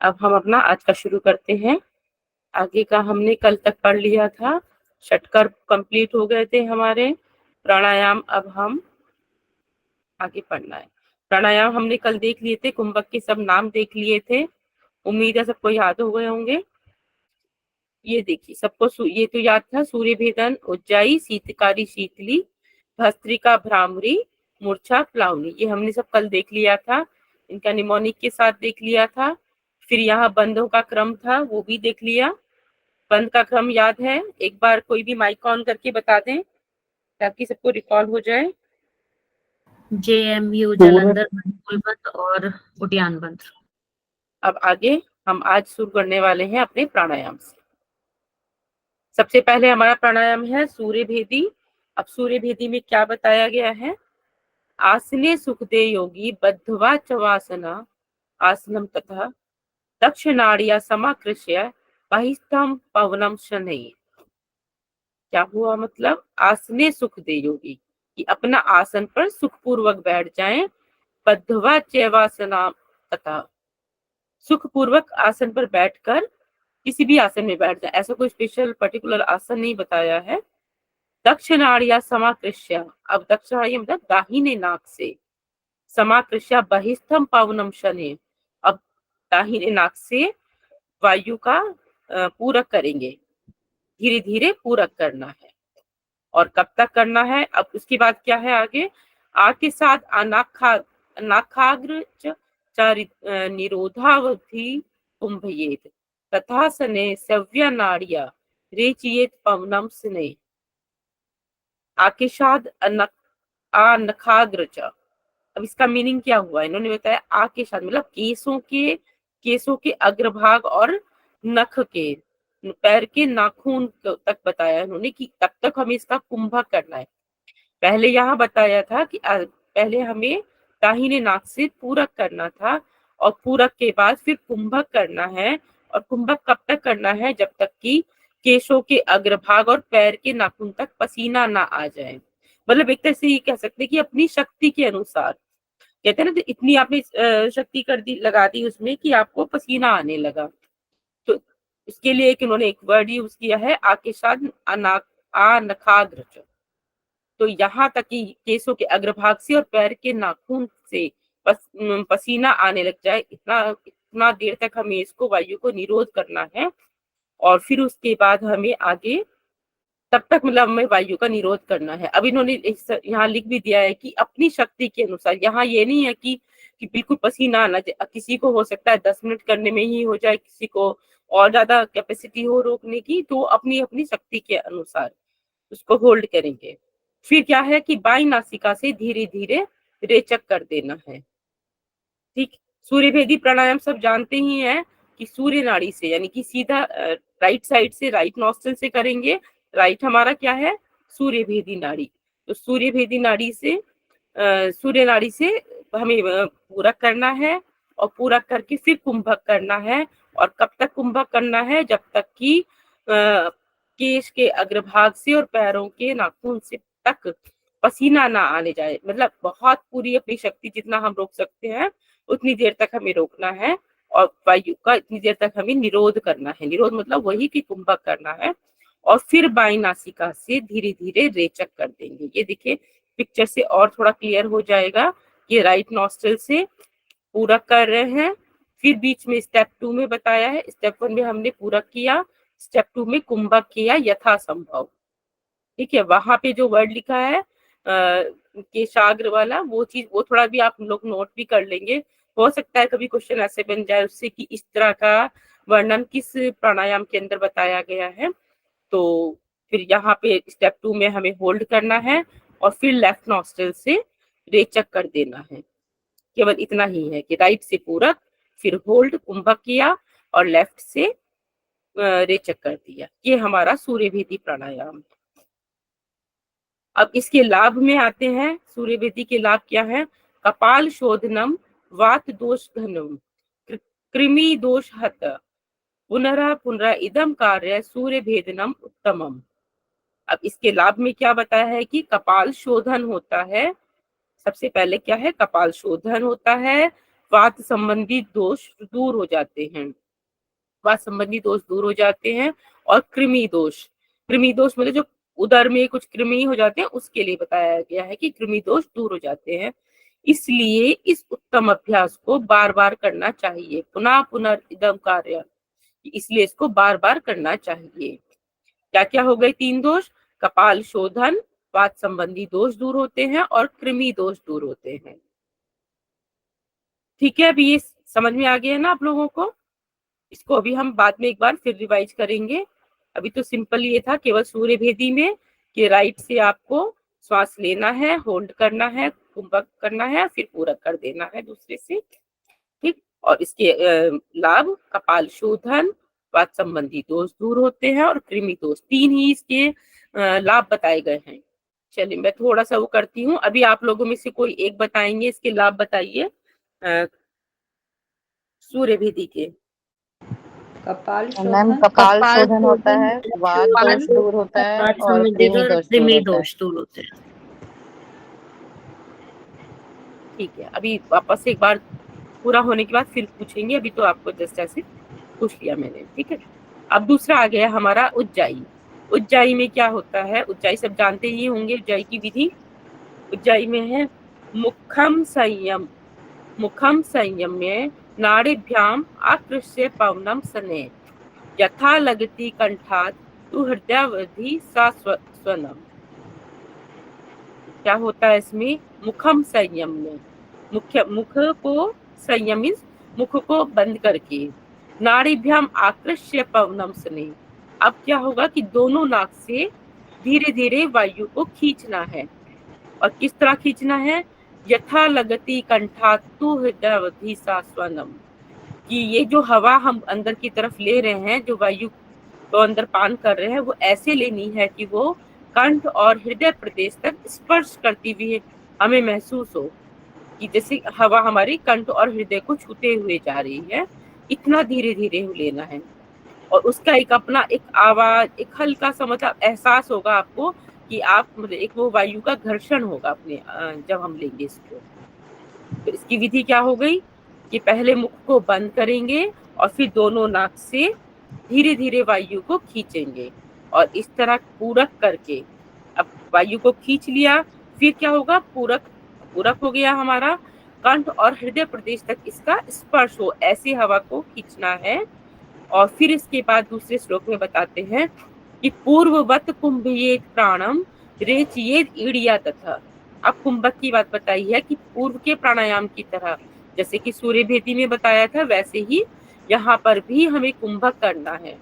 अब हम अपना आज का शुरू करते हैं। आगे का हमने कल तक पढ़ लिया था, षटकर कंप्लीट हो गए थे हमारे। प्राणायाम अब हम आगे पढ़ना है। प्राणायाम हमने कल देख लिए थे, कुंभक के सब नाम देख लिए थे। उम्मीद है सबको याद हो गए होंगे। ये देखिए सबको ये तो याद था, सूर्य भेदन, उज्जाई, शीतकारी शीतली, भस्त्रिका भ्रामरी, मूर्छा प्लावनी, ये हमने सब कल देख लिया था। इनका निमोनिक के साथ देख लिया था। फिर यहाँ बंधों का क्रम था, वो भी देख लिया। बंद का क्रम याद है? एक बार कोई भी माइक ऑन करके बता दें ताकि सबको रिकॉल हो जाए। JMU जालंधर बंद और उद्यान बंद। अब आगे हम आज शुरू करने वाले हैं अपने प्राणायाम से। सबसे पहले हमारा प्राणायाम है सूर्य भेदी। अब सूर्य भेदी में क्या बताया गया है? आसने सुखदे योगी बद्धवा चवासना आसनम तथा दक्षिणाड़िया समाकृष्य बहिस्थम पवनम शनैः। क्या हुआ? मतलब आसने सुख दे योगी, कि अपना आसन पर सुखपूर्वक बैठ जाएं। बद्धवा चैवासना तथा सुखपूर्वक आसन पर बैठकर किसी भी आसन में बैठ जाए, ऐसा कोई स्पेशल पर्टिकुलर आसन नहीं बताया है। दक्षिणाड़िया समाकृष्य, अब दक्षिणाड़िया मतलब दाहिने नाक से, समाकृष्य बहिस्थम पवनम शनैः, अब दाहिने नाक से वायु का पूरक करेंगे, धीरे धीरे पूरक करना है। और कब तक करना है? अब उसके बाद क्या है आगे? आ के साथ अनाखाग्र निरोधावधि कुंभयेत तथा सने सव्य नाड़िया रेचियेत पवनम सने। आकेशाद अनखाग्र। अब इसका मीनिंग क्या हुआ? इन्होंने बताया आकेशाद मतलब केसों के अग्रभाग और नख के, पैर के नाखून तक बताया इन्होंने कि तब तक हमें इसका कुंभक करना है। पहले यहाँ बताया था कि पहले हमें दाहिने नाक से पूरक करना था और पूरक के बाद फिर कुंभक करना है। और कुंभक कब तक करना है? जब तक कि केशों के अग्रभाग और पैर के नाखून तक पसीना ना आ जाए। मतलब एक तरह से ये कह सकते हैं कि अपनी शक्ति के अनुसार, कहते हैं ना, तो इतनी आपने शक्ति कर दी, लगा दी उसमें कि आपको पसीना आने लगा। तो इसके लिए इन्होंने एक वर्ड यूज किया है, आकेशाद अनखाग्र। तो यहाँ तक कि केसों के अग्रभाग से और पैर के नाखून से पसीना आने लग जाए, इतना देर तक हमें इसको वायु को निरोध करना है। और फिर उसके बाद हमें आगे तब तक मतलब हमें वायु का निरोध करना है। अब इन्होंने यहाँ लिख भी दिया है कि अपनी शक्ति के अनुसार। यहाँ ये नहीं है कि बिल्कुल पसीना आना चाहिए। किसी को हो सकता है 10 मिनट करने में ही हो जाए, किसी को और ज्यादा कैपेसिटी हो रोकने की, तो अपनी अपनी शक्ति के अनुसार उसको होल्ड करेंगे। फिर क्या है कि बाई नासिका से धीरे धीरे रेचक कर देना है। ठीक, सूर्य भेदी प्राणायाम सब जानते ही हैं कि सूर्य नाड़ी से, यानी कि सीधा राइट साइड से, राइट नॉस्ट्रल से करेंगे। राइट हमारा क्या है? सूर्य भेदी नाड़ी। तो सूर्य भेदी नाड़ी से सूर्य नाड़ी से हमें पूरक करना है और पूरक करके फिर कुंभक करना है। और कब तक कुंभक करना है? जब तक कि केश के अग्रभाग से और पैरों के नाखून से तक पसीना ना आने जाए। मतलब बहुत पूरी अपनी शक्ति जितना हम रोक सकते हैं उतनी देर तक हमें रोकना है और वायु का इतनी देर तक हमें निरोध करना है। निरोध मतलब वही कि कुंभक करना है। और फिर बाई नासिका से धीरे धीरे रेचक कर देंगे। ये देखिए पिक्चर से और थोड़ा क्लियर हो जाएगा। ये राइट नॉस्ट्रल से पूरक कर रहे हैं। फिर बीच में स्टेप 2 में बताया है, स्टेप 1 में हमने पूरक किया, स्टेप 2 में कुंभक किया यथासंभव। ठीक है, वहां पे जो वर्ड लिखा है केशाग्र वाला, वो चीज वो थोड़ा भी आप लोग नोट भी कर लेंगे। हो सकता है कभी क्वेश्चन ऐसे बन जाए उससे कि इस तरह का वर्णन किस प्राणायाम के अंदर बताया गया है। तो फिर यहाँ पे स्टेप 2 में हमें होल्ड करना है और फिर लेफ्ट नॉस्ट्रल से रेचक कर देना है। केवल इतना ही है कि राइट से पूरक, फिर होल्ड, कुंभक किया और लेफ्ट से रेचक कर दिया। ये हमारा सूर्य भेदी प्राणायाम है। अब इसके लाभ में आते हैं। सूर्य भेदी के लाभ क्या है? कपाल शोधनम, वात दोष घनम, कृमि दोष हत, पुनः पुनः इदम कार्य सूर्य भेदनम उत्तमम। अब इसके लाभ में क्या बताया है कि कपाल शोधन होता है। सबसे पहले क्या है? कपाल शोधन होता है, वात संबंधी दोष दूर हो जाते हैं, वात संबंधी दोष दूर हो जाते हैं। और कृमि दोष मतलब जो उदर में कुछ कृमि हो जाते हैं उसके लिए बताया गया है कि कृमि दोष दूर हो जाते हैं। इसलिए इस उत्तम अभ्यास को बार बार करना चाहिए, पुनः पुनर्इदम कार्य, इसलिए इसको बार बार करना चाहिए। क्या क्या हो गए 3 दोष? कपाल शोधन, वात संबंधी दोष दूर होते हैं और कृमि दोष दूर होते हैं। ठीक है, अभी ये समझ में आ गया है ना आप लोगों को? इसको अभी हम बाद में एक बार फिर रिवाइज करेंगे। अभी तो सिंपल ये था केवल सूर्य भेदी में कि राइट से आपको श्वास लेना है, होल्ड करना है, कुंभक करना है, फिर पूरक कर देना है दूसरे से। ठीक, और इसके लाभ कपाल शोधन, वात संबंधी दोष दूर होते हैं और कृमि दोष, 3 ही इसके लाभ बताए गए हैं। चलिए मैं थोड़ा सा वो करती हूँ। अभी आप लोगों में से कोई एक बताएंगे इसके लाभ, बताइए सूर्य भेदी के। कपाल मैम शोधन, कपाल शोधन होता है, वात वात दोष दूर होता है वात और संबंधी कृमि और दोष दूर कृमि होता है। दोष दूर होते हैं। ठीक है, अभी वापस एक बार पूरा होने के बाद फिर पूछेंगे, अभी तो आपको जस्ट ऐसे पूछ लिया मैंने। ठीक है, अब दूसरा आ गया हमारा उज्जाई। उज्जाई में क्या होता है? उज्जाई सब जानते ही होंगे, उज्जाई की विधि। उज्जाई में है मुखम संयम। मुखम संयम में नाड़ीभ्याम आकृष्य पवनम सने, यथा लगति कंठात तु हृदयावधि सा स्वनम। क्या होता है इसमें? मुखम संयम में मुख को संयम मुख को बंद करके, नाड़ीभ्याम आकृष्य पवनम सने। अब क्या होगा कि दोनों नाक से धीरे धीरे वायु को खींचना है। और किस तरह खींचना है? यथा लगति कंठातु हृदयावधि सा स्वनम, कि ये जो हवा हम अंदर की तरफ ले रहे हैं, जो वायु को अंदर पान कर रहे हैं, वो ऐसे लेनी है कि वो कंठ और हृदय प्रदेश तक स्पर्श करती हुई हमें महसूस हो, कि जैसे हवा हमारी कंठ और हृदय को छूते हुए जा रही है, इतना धीरे धीरे लेना है। और उसका एक अपना एक आवाज, एक हल्का सा मतलब एहसास होगा आपको कि आप मतलब एक वो वायु का घर्षण होगा अपने जब हम लेंगे इसको। तो इसकी विधि क्या हो गई कि पहले मुख को बंद करेंगे और फिर दोनों नाक से धीरे धीरे वायु को खींचेंगे और इस तरह पूरक करके, अब वायु को खींच लिया, फिर क्या होगा? पूरक हो गया हमारा, कंठ और हृदय प्रदेश तक इसका स्पर्श हो, ऐसे हवा को खींचना है। और फिर इसके बाद दूसरे श्लोक में बताते हैं कि पूर्ववत कुंभयेत प्राणम रेचयेत ईडिया तथा। अब कुंभक की बात बताई है कि पूर्व के प्राणायाम की तरह, जैसे कि सूर्य भेदी में बताया था, वैसे ही यहाँ पर भी हमें कुंभक करना है।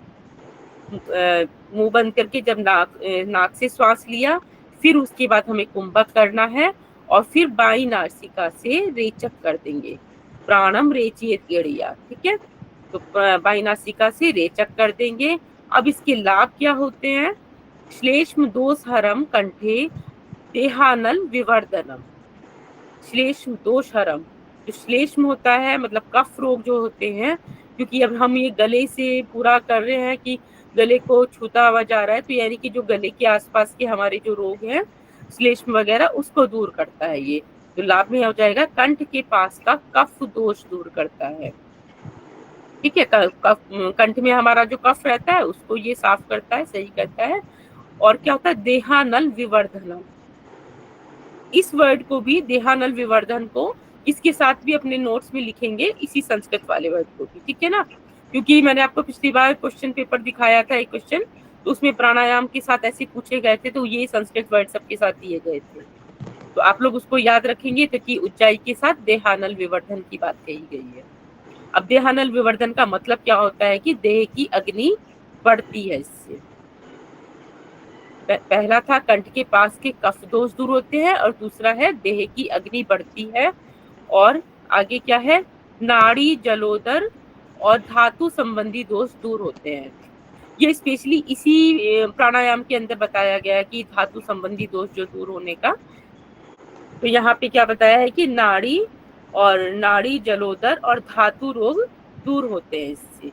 मुंह बंद करके जब नाक से श्वास लिया, फिर उसके बाद हमें कुंभक करना है और फिर बाई नासिका से रेचक कर देंगे, प्राणम रेचयेत ईडिया। ठीक है, तो बाई नासिका से रेचक कर देंगे। अब इसके लाभ क्या होते हैं? श्लेष्म दोष हरम कंठे देहानल विवर्धनम। श्लेष्म दोष हरम, जो श्लेष्म होता है मतलब कफ रोग जो होते हैं, क्योंकि अब हम ये गले से पूरा कर रहे हैं कि गले को छूता हुआ जा रहा है, तो यानी कि जो गले के आसपास के हमारे जो रोग हैं, श्लेष्म वगैरह, उसको दूर करता है ये। तो लाभ में हो जाएगा कंठ के पास का कफ दोष दूर करता है। ठीक है, कंठ में हमारा जो कफ रहता है उसको ये साफ करता है, सही करता है। और क्या होता है? देहानल विवर्धनम। इस वर्ड को भी, देहानल विवर्धन को, इसके साथ भी अपने नोट्स में लिखेंगे, इसी संस्कृत वाले वर्ड को भी। ठीक है ना, क्योंकि मैंने आपको पिछली बार क्वेश्चन पेपर दिखाया था एक क्वेश्चन, तो उसमें प्राणायाम के साथ ऐसे पूछे गए थे, तो ये संस्कृत वर्ड सबके साथ दिए गए थे, तो आप लोग उसको याद रखेंगे। तो कि उज्जाई के साथ देहानल विवर्धन की बात कही गई है। अब देहानल विवर्धन का मतलब क्या होता है कि देह की अग्नि बढ़ती है इससे। पहला था कंठ के पास के कफ दोष दूर होते हैं और दूसरा है देह की अग्नि बढ़ती है। और आगे क्या है? नाड़ी जलोदर और धातु संबंधी दोष दूर होते हैं। ये स्पेशली इसी प्राणायाम के अंदर बताया गया है कि धातु संबंधी दोष जो दूर होने का। तो यहाँ पे क्या बताया है कि नाड़ी जलोदर और धातु रोग दूर होते हैं इससे।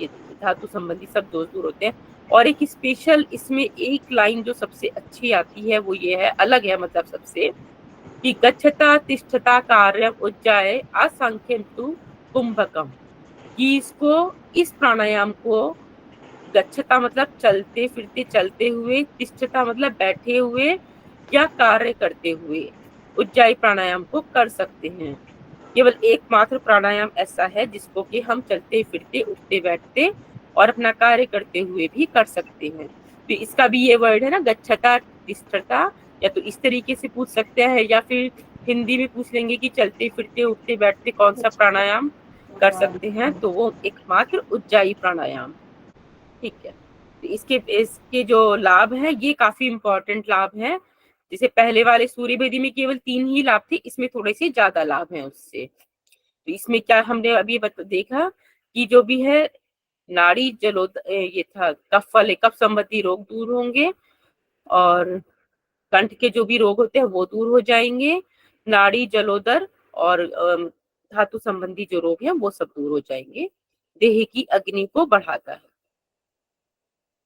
ये धातु संबंधी सब दोष दूर होते हैं। और एक स्पेशल इसमें एक लाइन जो सबसे अच्छी आती है वो ये है, अलग है मतलब सबसे, कि गच्छता तिष्ठता कार्यम उज्जाय असंख्यम तु कुंभकम, कि इसको, इस प्राणायाम को, गच्छता मतलब चलते फिरते चलते हुए, तिष्ठता मतलब बैठे हुए या कार्य करते हुए, उज्जाई प्राणायाम को कर सकते हैं। केवल एकमात्र प्राणायाम ऐसा है जिसको कि हम चलते फिरते उठते बैठते और अपना कार्य करते हुए भी कर सकते हैं। तो इसका भी ये वर्ड है ना, गच्छता तिष्ठता, या तो इस तरीके से पूछ सकते हैं या फिर हिंदी में पूछ लेंगे कि चलते फिरते उठते बैठते कौन सा प्राणायाम कर सकते हैं, तो वो एकमात्र उज्जाई प्राणायाम। ठीक है, तो इसके इसके जो लाभ है ये काफी इंपॉर्टेंट लाभ है। जैसे पहले वाले सूर्य भेदी में केवल 3 ही लाभ थे, इसमें थोड़े से ज्यादा लाभ हैं उससे। तो इसमें क्या हमने अभी देखा कि जो भी है नाड़ी जलोद ये था कफ वाले, कफ संबंधी रोग दूर होंगे, और कंठ के जो भी रोग होते हैं वो दूर हो जाएंगे, नाड़ी जलोदर और धातु संबंधी जो रोग हैं वो सब दूर हो जाएंगे, देह की अग्नि को बढ़ाता है।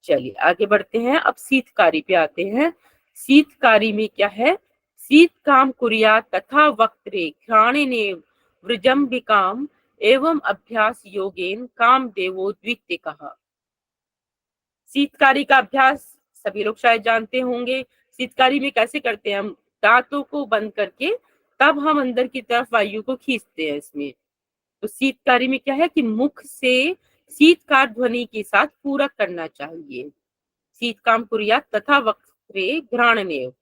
चलिए आगे बढ़ते हैं, अब शीतकारी पे आते हैं। शीतकारी में क्या है, शीत काम कुरिया तथा वक्त्रे घ्राणेने वृजम्बिकाम एवं अभ्यास योगेन काम देवो द्वितीय कहा। शीतकारी का अभ्यास सभी लोग शायद जानते होंगे। शीतकारी में कैसे करते हैं, हम दांतों को बंद करके तब हम अंदर की तरफ वायु को खींचते हैं इसमें। तो शीतकारी में क्या है कि मुख से शीतकार ध्वनि के साथ पूरक करना चाहिए। शीतकाम कुरिया तथा वक्त्रे घ्राणनेव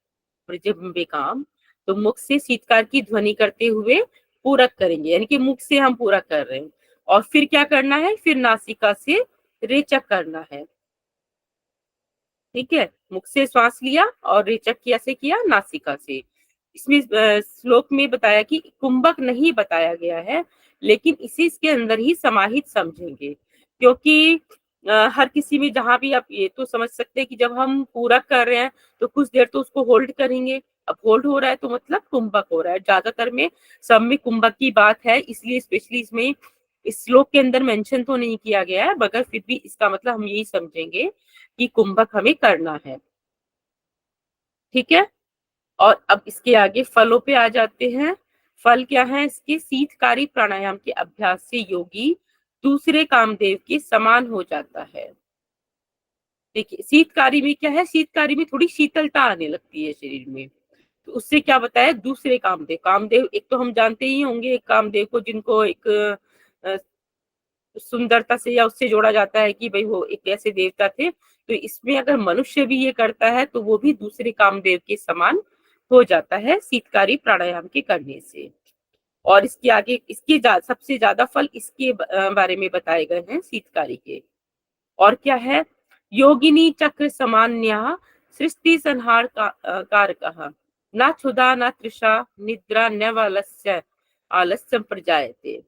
वृजम्बिकाम, तो मुख से शीतकार की ध्वनि करते हुए पूरक करेंगे, यानी कि मुख से हम पूरक कर रहे हैं। और फिर क्या करना है, फिर नासिका से रेचक करना है। ठीक है, मुख से श्वास लिया और रेचक कैसे किया, नासिका से। इसमें श्लोक में बताया कि कुंभक नहीं बताया गया है, लेकिन इसे इसके अंदर ही समाहित समझेंगे, क्योंकि हर किसी में जहां भी आप ये तो समझ सकते हैं कि जब हम पूरा कर रहे हैं तो कुछ देर तो उसको होल्ड करेंगे। अब होल्ड हो रहा है तो मतलब कुंभक हो रहा है। ज्यादातर में सब में कुंभक की बात है, इसलिए स्पेशली इसमें इस श्लोक के अंदर मेंशन तो नहीं किया गया है, मगर फिर भी इसका मतलब हम यही समझेंगे कि कुंभक हमें करना है। ठीक है, और अब इसके आगे फलों पे आ जाते हैं। फल क्या है इसके, शीतकारी प्राणायाम के अभ्यास से योगी दूसरे कामदेव के समान हो जाता है। देखिए शीतकारी में क्या है, शीतकारी में थोड़ी शीतलता आने लगती है शरीर में। तो उससे क्या बताया, दूसरे कामदेव, कामदेव एक तो हम जानते ही होंगे एक कामदेव को, जिनको एक सुंदरता से या उससे जोड़ा जाता है कि भाई वो एक ऐसे देवता थे। तो इसमें अगर मनुष्य भी ये करता है तो वो भी दूसरे कामदेव के समान हो जाता है शीतकारी प्राणायाम के करने से। और इसके आगे इसके सबसे ज्यादा फल इसके बारे में बताए गए हैं शीतकारी के। और क्या है, योगिनी चक्र समान्या सृष्टि संहार कारकः न क्षुधा न तृषा निद्रा नैवालस्य आलस्यम प्रजायते।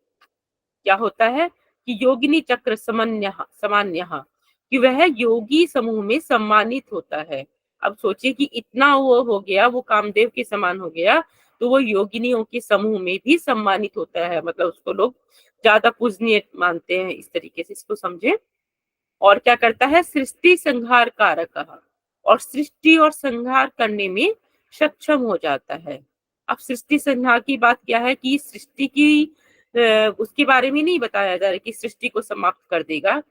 क्या होता है कि योगिनी चक्र सामान्य, कि वह योगी समूह में सम्मानित होता है। अब सोचिए कि इतना वो हो गया, वो कामदेव के समान हो गया, तो वो योगिनियों के समूह में भी सम्मानित होता है, मतलब उसको लोग ज्यादा पूजनीय मानते हैं, इस तरीके से इसको समझे। और क्या करता है, सृष्टि संहार कारक, और सृष्टि और संहार करने में सक्षम हो जाता है। अब सृष्टि संहार की बात क्या है कि सृष्टि की उसके बारे में नहीं बताया जा रहा कि सृष्टि को समाप्त कर देगा,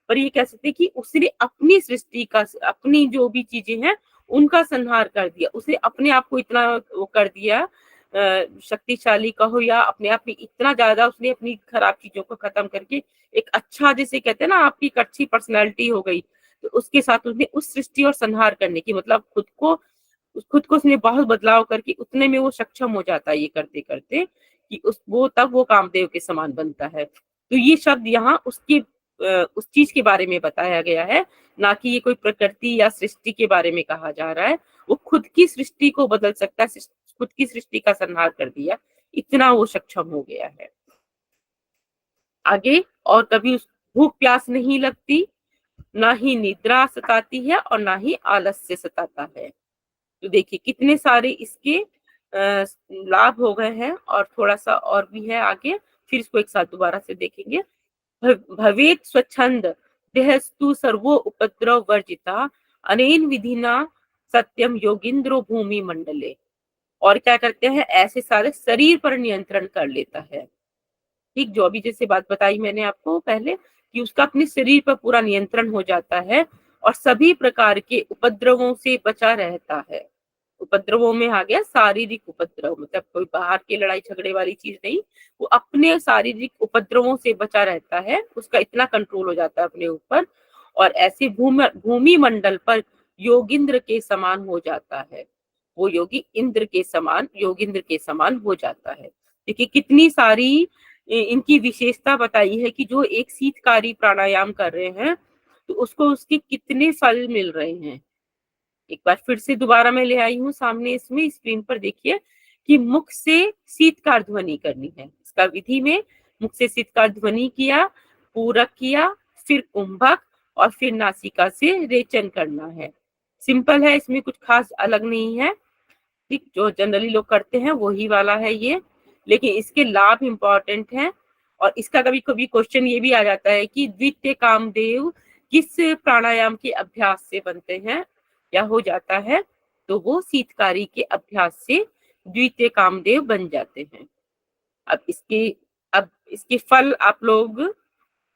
पर ये कह सकते कि उसने अपनी सृष्टि का, अपनी जो भी चीजें हैं उनका संहार कर दिया। उसने अपने आप को इतना वो कर दिया, शक्तिशाली कहो या अपने आप में इतना ज्यादा, उसने अपनी खराब चीजों को खत्म करके एक अच्छा, जैसे कहते हैं ना आपकी एक अच्छी पर्सनैलिटी हो गई, तो उसके साथ उसने उस सृष्टि और संहार करने की, मतलब खुद को उसने बहुत बदलाव करके उतने में वो सक्षम हो जाता है ये करते करते, कि वो तब वो कामदेव के समान बनता है। तो ये शब्द यहाँ उसकी उस चीज के बारे में बताया गया है, ना कि ये कोई प्रकृति या सृष्टि के बारे में कहा जा रहा है। वो खुद की सृष्टि को बदल सकता है, खुद की सृष्टि का संहार कर दिया, इतना वो सक्षम हो गया है। आगे, और कभी भूख प्यास नहीं लगती, ना ही निद्रा सताती है और ना ही आलस्य सताता है। तो देखिए कितने सारे इसके लाभ हो गए हैं, और थोड़ा सा और भी है आगे, फिर इसको एक साथ दोबारा से देखेंगे। भवेत स्वच्छंद देहस्तु सर्वो उपद्रव वर्जिता अनेन विधिना सत्यम योगिंद्रो भूमि मंडले। और क्या करते हैं, ऐसे सारे शरीर पर नियंत्रण कर लेता है। ठीक, जो अभी जैसे बात बताई मैंने आपको पहले कि उसका अपने शरीर पर पूरा नियंत्रण हो जाता है और सभी प्रकार के उपद्रवों से बचा रहता है। उपद्रवों में आ गया शारीरिक उपद्रव, मतलब कोई बाहर की लड़ाई झगड़े वाली चीज नहीं, वो अपने शारीरिक उपद्रवों से बचा रहता है, उसका इतना कंट्रोल हो जाता है अपने ऊपर, और ऐसे भूमि मंडल पर योगिंद्र के समान हो जाता है। वो योगी इंद्र के समान, योगिंद्र के समान हो जाता है। देखिए कितनी सारी इनकी विशेषता बताई है कि जो एक शीतकारी प्राणायाम कर रहे हैं तो उसको उसके कितने फल मिल रहे हैं। एक बार फिर से दोबारा मैं ले आई हूँ सामने, इसमें स्क्रीन पर देखिए कि मुख से शीतकार ध्वनि करनी है। इसका विधि में मुख से शीतकार ध्वनि किया, पूरक किया, फिर कुंभक और फिर नासिका से रेचन करना है। सिंपल है, इसमें कुछ खास अलग नहीं है। ठीक, जो जनरली लोग करते हैं वही वाला है ये, लेकिन इसके लाभ इंपॉर्टेंट हैं। और इसका कभी कभी क्वेश्चन ये भी आ जाता है कि द्वितीय कामदेव किस प्राणायाम के अभ्यास से बनते हैं या हो जाता है, तो वो शीतकारी के अभ्यास से द्वितीय कामदेव बन जाते हैं। अब इसके फल आप लोग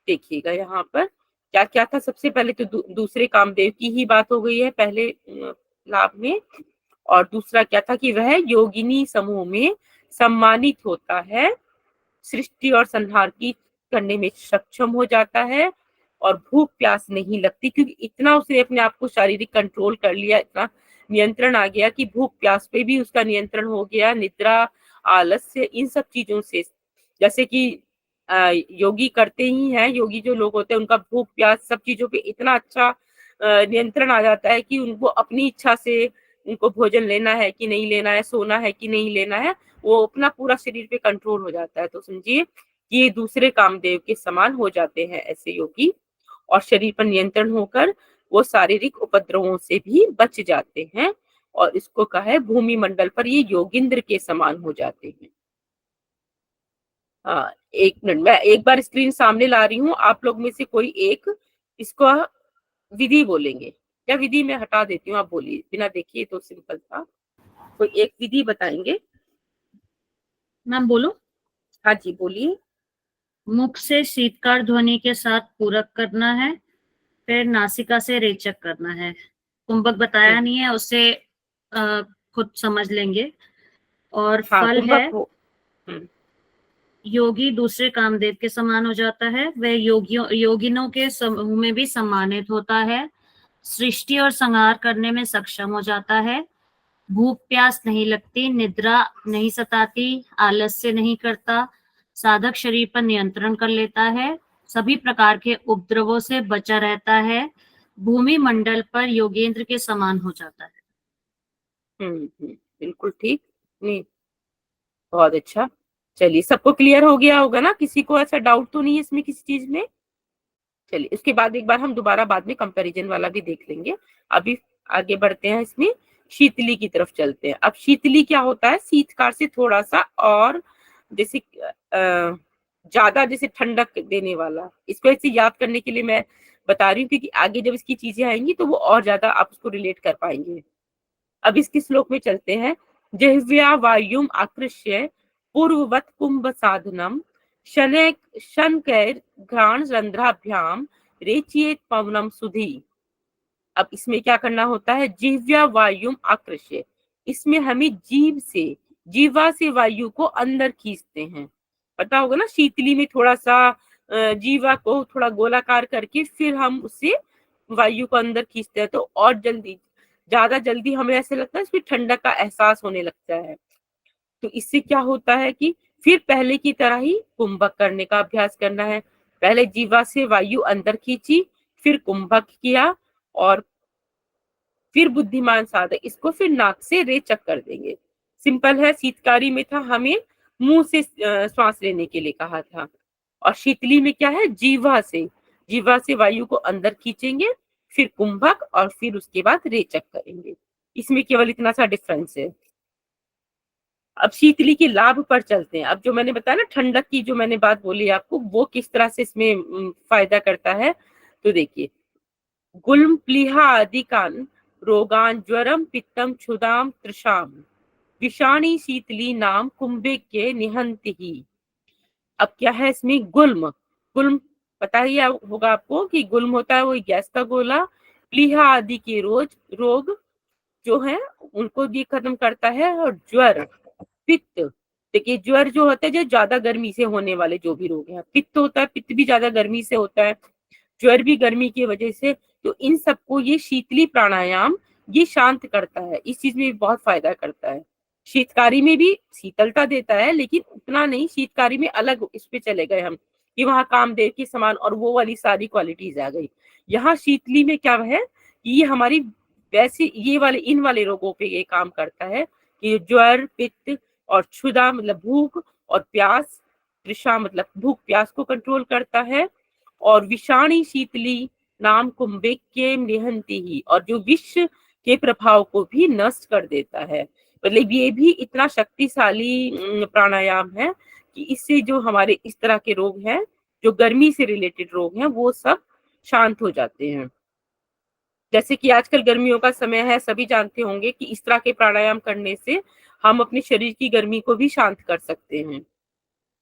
देखिएगा यहाँ पर क्या क्या था। सबसे पहले तो दूसरे कामदेव की ही बात हो गई है पहले लाभ में, और दूसरा क्या था कि वह योगिनी समूह में सम्मानित होता है, सृष्टि और संहार की करने में सक्षम हो जाता है, और भूख प्यास नहीं लगती, क्योंकि इतना उसने अपने आप को शारीरिक कंट्रोल कर लिया, इतना नियंत्रण आ गया कि भूख प्यास पे भी उसका नियंत्रण हो गया, निद्रा, आलस्य, इन सब चीजों से। जैसे कि योगी करते ही हैं, योगी जो लोग होते हैं उनका भूख प्यास सब चीजों पे इतना अच्छा नियंत्रण आ जाता है कि उनको अपनी इच्छा से उनको भोजन लेना है कि नहीं लेना है, सोना है कि नहीं लेना है, वो अपना पूरा शरीर पे कंट्रोल हो जाता है। तो समझिए कि ये दूसरे कामदेव के समान हो जाते हैं ऐसे योगी, और शरीर पर नियंत्रण होकर वो शारीरिक उपद्रवों से भी बच जाते हैं, और इसको कहा है भूमि मंडल पर ये योगिंद्र के समान हो जाते हैं। हाँ, एक मिनट, मैं एक बार स्क्रीन सामने ला रही हूँ, आप लोग में से कोई एक इसको विधि बोलेंगे या विधि में हटा देती हूँ, आप बोलिए, बिना देखिए तो सिंपल था, कोई एक विधि बताएंगे। मैम बोलो। हाँ जी बोलिए। मुख से शीतकार ध्वनि के साथ पूरक करना है, फिर नासिका से रेचक करना है। कुंभक बताया नहीं है, उससे खुद समझ लेंगे। और हाँ, फल है कुंभक योगी दूसरे कामदेव के समान हो जाता है, वह योगिनों के समूह में भी सम्मानित होता है, सृष्टि और संहार करने में सक्षम हो जाता है, भूख प्यास नहीं लगती, निद्रा नहीं सताती, आलस्य नहीं करता, साधक शरीर पर नियंत्रण कर लेता है, सभी प्रकार के उपद्रवों से बचा रहता है, भूमि मंडल पर योगेंद्र के समान हो जाता है। बिल्कुल ठीक। नहीं, बहुत अच्छा। चलिए, सबको क्लियर हो गया होगा ना, किसी को ऐसा डाउट तो नहीं है इसमें किसी चीज में। चलिए, उसके बाद एक बार हम दोबारा बाद में कंपैरिजन वाला भी देख लेंगे। अभी आगे बढ़ते हैं, इसमें शीतली की तरफ चलते हैं। अब शीतली क्या होता है, शीतकार से थोड़ा सा और जैसे ज्यादा जैसे ठंडक देने वाला। इसको ऐसे याद करने के लिए मैं बता रही हूँ, क्योंकि आगे जब इसकी चीजें आएंगी तो वो और ज्यादा आप उसको रिलेट कर पाएंगे। अब इसके श्लोक में चलते हैं। जिह्व्या वायुम आकृष्य पूर्ववत कुंभ साधनम शनकैर घ्राण रंध्राभ्याम रेचयेत पवनम सुधी। अब इसमें क्या करना होता है, जिह्व्या वायुम आकृष्य, इसमें हमें जीभ से, जीवा से वायु को अंदर खींचते हैं। पता होगा ना, शीतली में थोड़ा सा जीवा को थोड़ा गोलाकार करके फिर हम उससे वायु को अंदर खींचते हैं, तो और जल्दी, ज्यादा जल्दी हमें ऐसे लगता है इसमें ठंडक का एहसास होने लगता है। तो इससे क्या होता है कि फिर पहले की तरह ही कुंभक करने का अभ्यास करना है। पहले जीवा से वायु अंदर खींची, फिर कुंभक किया, और फिर बुद्धिमान साधक इसको फिर नाक से रेचक कर देंगे। सिंपल है, शीतकारी में था हमें मुंह से श्वास लेने के लिए कहा था, और शीतली में क्या है, जीवा से वायु को अंदर खींचेंगे, फिर कुंभक, और फिर उसके बाद रेचक करेंगे। इसमें केवल इतना सा डिफरेंस है। अब शीतली के लाभ पर चलते हैं। अब जो मैंने बताया ना ठंडक की जो मैंने बात बोली आपको, वो किस तरह से इसमें फायदा करता है, तो देखिए, गुल्म प्लीहा आदि कान रोगान ज्वरम पित्तम क्षुदाम तृषाम विषाणी शीतली नाम कुंभे के निहंत ही। अब क्या है इसमें, गुल्म। गुल्म पता ही होगा आपको कि गुल्म होता है वही गैस का गोला। प्लीहा आदि के रोग जो है उनको भी खत्म करता है। और ज्वर, पित्त, देखिए ज्वर जो होता है जो ज्यादा गर्मी से होने वाले जो भी रोग हैं, पित्त होता है, पित्त भी ज्यादा गर्मी से होता है, ज्वर भी गर्मी की वजह से। तो इन सबको ये शीतली प्राणायाम ये शांत करता है, इस चीज में बहुत फायदा करता है। शीतकारी में भी शीतलता देता है, लेकिन उतना नहीं, शीतकारी में अलग इस पे चले गए हम कि वहां कामदेव के समान और वो वाली सारी क्वालिटीज आ गई। यहाँ शीतली में क्या है कि ये हमारी वैसे ये वाले इन वाले रोगों पे ये काम करता है कि ज्वर, पित्त और क्षुधा मतलब भूख, और प्यास, तृषा मतलब भूख प्यास को कंट्रोल करता है। और विषाणी शीतली नाम कुंभिक के निहंती ही, और जो विष के प्रभाव को भी नष्ट कर देता है। मतलब ये भी इतना शक्तिशाली प्राणायाम है कि इससे जो हमारे इस तरह के रोग हैं, जो गर्मी से रिलेटेड रोग हैं, वो सब शांत हो जाते हैं। जैसे कि आजकल गर्मियों का समय है, सभी जानते होंगे कि इस तरह के प्राणायाम करने से हम अपने शरीर की गर्मी को भी शांत कर सकते हैं।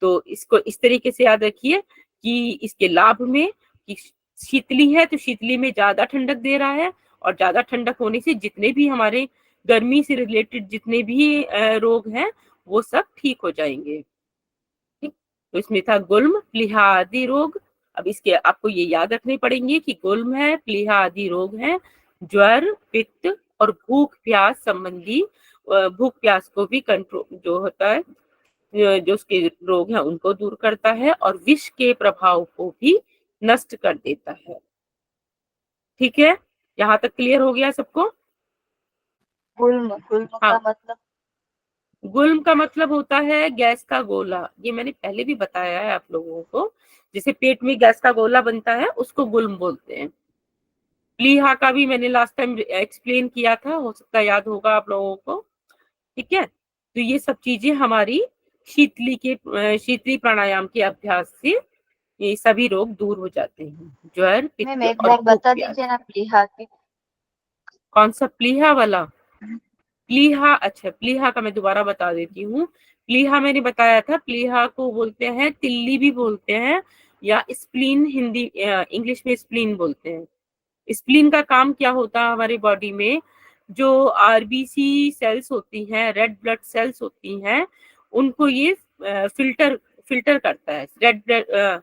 तो इसको इस तरीके से याद रखिए कि इसके लाभ में कि शीतली है तो शीतली में ज्यादा ठंडक दे रहा है, और ज्यादा ठंडक होने से जितने भी हमारे गर्मी से रिलेटेड जितने भी रोग हैं वो सब ठीक हो जाएंगे। ठीक, तो इसमें था गुल्म, प्लीहा आदि रोग। अब इसके आपको ये याद रखने पड़ेंगे कि गुल्म है, प्लीहा आदि रोग है, ज्वर, पित्त और भूख प्यास संबंधी, भूख प्यास को भी कंट्रोल जो होता है, जो उसके रोग हैं उनको दूर करता है, और विष के प्रभाव को भी नष्ट कर देता है। ठीक है, यहाँ तक क्लियर हो गया सबको? गुल्म, गुल्म हाँ, का मतलब? गुल्म का मतलब होता है गैस का गोला। ये मैंने पहले भी बताया है आप लोगों को, जैसे पेट में गैस का गोला बनता है उसको गुल्म बोलते हैं। प्लीहा का भी मैंने लास्ट टाइम एक्सप्लेन किया था, हो सकता है याद होगा आप लोगों को। ठीक है, तो ये सब चीजें हमारी शीतली प्राणायाम के अभ्यास से ये सभी रोग दूर हो जाते हैं, ज्वर, मैम पित्त एक और बार भूख बता प्यास। दीजिए ना प्लीहा की। कौन सा प्लीहा वाला? प्लीहा, अच्छा प्लीहा का मैं दोबारा बता देती हूँ। प्लीहा मैंने बताया था, प्लीहा को बोलते हैं तिल्ली भी बोलते हैं, या स्प्लीन, हिंदी इंग्लिश में स्प्लीन बोलते हैं। स्प्लीन का काम क्या होता है हमारी बॉडी में, जो आरबीसी सेल्स होती हैं, रेड ब्लड सेल्स होती हैं, उनको ये फिल्टर फिल्टर करता है। रेड ब्लड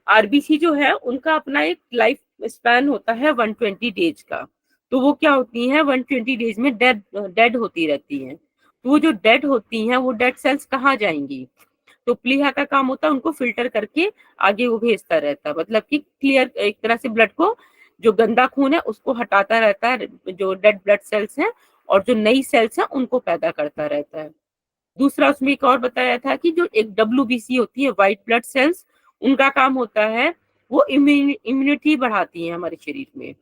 आरबीसी जो है उनका अपना एक लाइफ स्पैन होता है 120 डेज का। तो वो क्या होती हैं 120 डेज में डेड होती रहती हैं। तो वो जो डेड होती हैं वो डेड सेल्स कहाँ जाएंगी? तो प्लीहा का काम होता है उनको फिल्टर करके आगे वो भेजता रहता है, मतलब कि क्लियर एक तरह से ब्लड को, जो गंदा खून है उसको हटाता रहता है, जो डेड ब्लड सेल्स हैं, और जो नई सेल्स हैं उनको पैदा करता रहता है। दूसरा उसमें एक और बताया था कि जो एक डब्ल्यूबीसी होती है, व्हाइट ब्लड सेल्स, उनका काम होता है वो इम्यूनिटी बढ़ाती है हमारे शरीर में।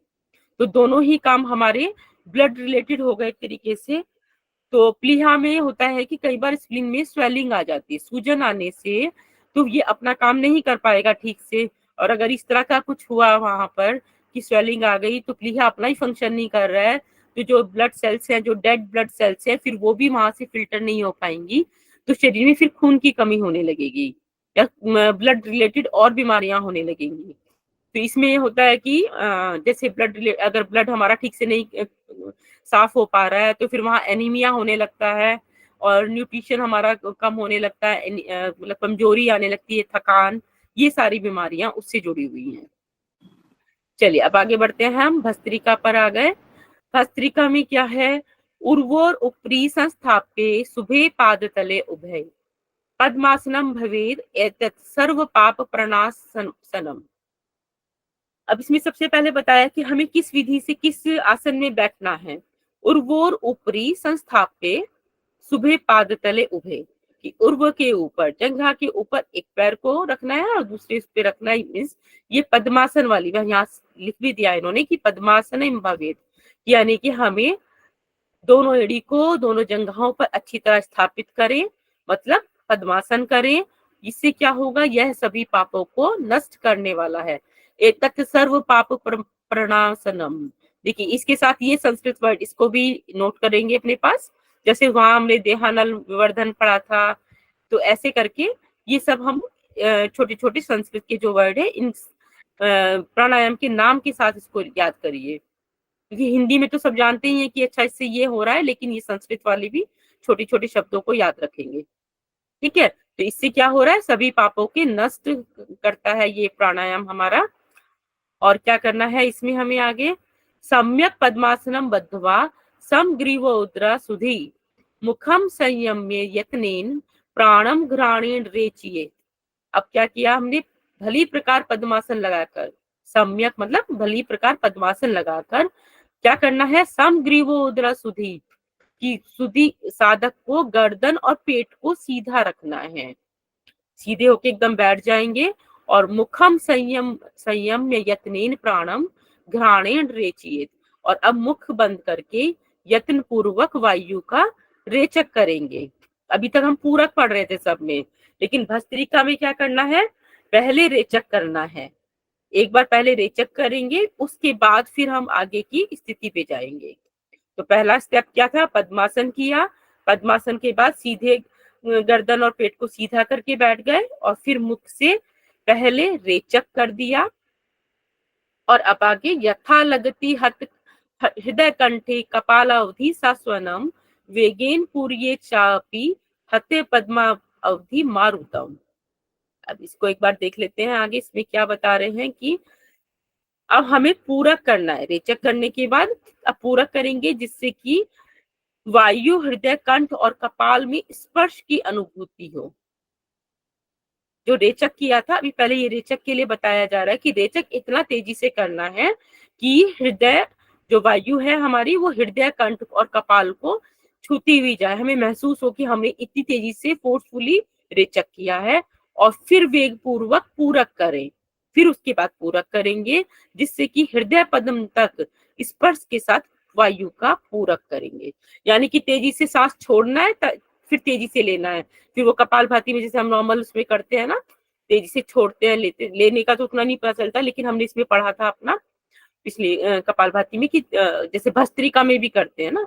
तो दोनों ही काम हमारे ब्लड रिलेटेड हो गए एक तरीके से। तो प्लीहा में होता है कि कई बार स्प्लीन में स्वेलिंग आ जाती है, सूजन आने से, तो ये अपना काम नहीं कर पाएगा ठीक से। और अगर इस तरह का कुछ हुआ वहां पर कि स्वेलिंग आ गई, तो प्लीहा अपना ही फंक्शन नहीं कर रहा है, तो जो ब्लड सेल्स हैं, जो डेड ब्लड सेल्स हैं, फिर वो भी वहां से फिल्टर नहीं हो पाएंगी, तो शरीर में फिर खून की कमी होने लगेगी, या ब्लड रिलेटेड और बीमारियां होने लगेंगी। तो इसमें होता है कि जैसे अगर ब्लड हमारा ठीक से नहीं साफ हो पा रहा है, तो फिर वहाँ एनीमिया होने लगता है, और न्यूट्रिशन हमारा कम होने लगता है, मतलब कमजोरी आने लगती है, थकान, ये सारी बीमारियां उससे जुड़ी हुई हैं। चलिए अब आगे बढ़ते हैं, हम भस्त्रिका पर आ गए। भस्त्रिका में क्या है, उर्वोर उपरी संस्थाप्ये शुभे पाद तले उभय पद्मासनम भवेद एतत् सर्व पाप प्रणाशनम। अब इसमें सबसे पहले बताया कि हमें किस विधि से किस आसन में बैठना है। उर्वोर ऊपरी संस्थाप्ये शुभे पाद तले उभे, कि उर्व के ऊपर, जंघा के ऊपर एक पैर को रखना है और दूसरे पे रखना है। मीन्स ये पद्मासन वाली, यहाँ लिख भी दिया इन्होंने कि पद्मासन भवेद, यानी कि हमें दोनों एड़ी को दोनों जंघाओं पर अच्छी तरह स्थापित करें, मतलब पद्मासन करें। इससे क्या होगा, यह सभी पापों को नष्ट करने वाला है। एतत् सर्व पाप प्रणाशनम। देखिए इसके साथ ये संस्कृत वर्ड, इसको भी नोट करेंगे अपने पास। जैसे वहां हमने देहानल विवर्धन पढ़ा था, तो ऐसे करके ये सब हम छोटे छोटे संस्कृत के जो वर्ड है इन प्राणायाम के नाम के साथ इसको याद करिए, क्योंकि हिंदी में तो सब जानते ही हैं कि अच्छा इससे ये हो रहा है, लेकिन ये संस्कृत वाले भी छोटे छोटे शब्दों को याद रखेंगे। ठीक है, तो इससे क्या हो रहा है, सभी पापों के नष्ट करता है ये प्राणायाम हमारा। और क्या करना है इसमें हमें आगे, सम्यक पद्मासनम बद्ध्वा समग्रीवो उद्रा सुधी मुखम संयम्य यत्नेन प्राणम घ्राणेन रेचिए। अब क्या किया हमने, भली प्रकार पद्मासन लगाकर, सम्यक मतलब भली प्रकार पद्मासन लगाकर क्या करना है, समग्रीवो उद्रा सुधी, कि सुधी साधक को गर्दन और पेट को सीधा रखना है, सीधे होके एकदम बैठ जाएंगे। और मुखम संयम यत्नेन प्राणम घ्राणेन रेचिएत, और अब मुख बंद करके यत्न पूर्वक वायु का रेचक करेंगे। अभी तक हम पूरक पढ़ रहे थे सब में, लेकिन भस्त्रिका में क्या करना है, पहले रेचक करना है। एक बार पहले रेचक करेंगे, उसके बाद फिर हम आगे की स्थिति पे जाएंगे। तो पहला स्टेप क्या था, पद्मासन किया, पद्मासन के बाद सीधे गर्दन और पेट को सीधा करके बैठ गए, और फिर मुख से पहले रेचक कर दिया। और अब आगे यथा लगती हृदय कंठे कपालावधि सास्वनम वेगेन पूर्ये चापी हते पद्मा अवधि मारुतम। अब इसको एक बार देख लेते हैं आगे, इसमें क्या बता रहे हैं कि अब हमें पूरक करना है, रेचक करने के बाद अब पूरक करेंगे, जिससे कि वायु हृदय कंठ और कपाल में स्पर्श की अनुभूति हो। जो रेचक किया था अभी पहले, ये रेचक के लिए बताया जा रहा है कि रेचक इतना तेजी से करना है कि हृदय जो वायु है हमारी, वो हृदय कंठ और कपाल को छूती हुई जाए, हमें महसूस हो कि हमने इतनी तेजी से फोर्सफुली रेचक किया है। और फिर वेग पूर्वक पूरक करें, फिर उसके बाद पूरक करेंगे, जिससे कि हृदय पद्म तक स्पर्श के साथ वायु का पूरक करेंगे। यानी कि तेजी से सांस छोड़ना है, फिर तेजी से लेना है, फिर वो कपालभाति में जैसे हम नॉर्मल उसमें करते हैं ना, तेजी से छोड़ते हैं, लेने का तो उतना नहीं पता चलता, लेकिन हमने इसमें पढ़ा था अपना पिछले कपालभाति में कि जैसे भस्त्रिका में भी करते हैं ना,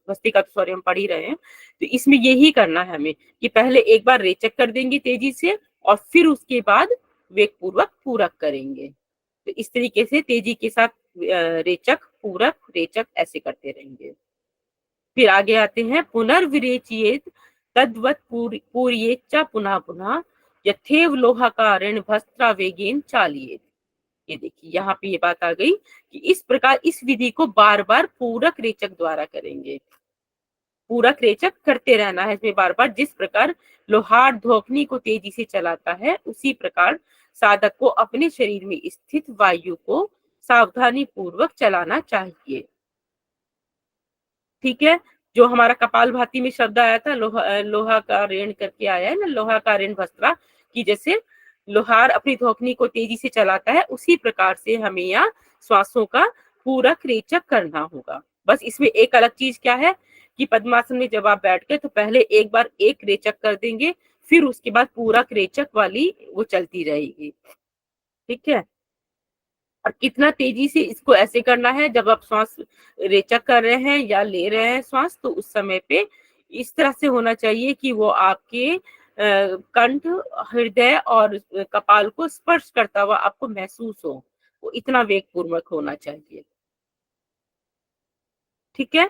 भस्त्रिका तो सॉरी हम पढ़ ही रहे हैं, तो इसमें यही करना है हमें कि पहले एक बार रेचक कर देंगे तेजी से, और फिर उसके बाद वेग पूर्वक पूरक करेंगे। तो इस तरीके से तेजी के साथ रेचक पूरक रेचक ऐसे करते रहेंगे। फिर आगे आते हैं, पुनर्विरेचयेत तद्वत् पूर्येच्च पुनः पुनः यथेव लोहाकारेण भस्त्रा वेगेन चालियेत। ये देखिए यहाँ पे ये बात आ गई कि इस प्रकार इस विधि को बार बार पूरक रेचक द्वारा करेंगे, पूरक रेचक करते रहना है इसमें बार बार। जिस प्रकार लोहार धोखनी को तेजी से चलाता है, उसी प्रकार साधक को अपने शरीर में स्थित वायु को सावधानी पूर्वक चलाना चाहिए। ठीक है, जो हमारा कपालभाति में शब्द आया था लोहा का रेण करके आया है ना, लोहा का रेण भस्त्रा, कि जैसे लोहार अपनी धोखनी को तेजी से चलाता है, उसी प्रकार से हमें यहाँ श्वासों का पूरक रेचक करना होगा। बस इसमें एक अलग चीज क्या है कि पद्मासन में जब आप बैठ गए तो पहले एक बार एक रेचक कर देंगे, फिर उसके बाद पूरक रेचक वाली वो चलती रहेगी। ठीक है, और कितना तेजी से इसको ऐसे करना है, जब आप श्वास रेचक कर रहे हैं या ले रहे हैं श्वास, तो उस समय पे इस तरह से होना चाहिए कि वो आपके कंठ, हृदय और कपाल को स्पर्श करता हुआ आपको महसूस हो, वो इतना वेग पूर्वक होना चाहिए। ठीक है,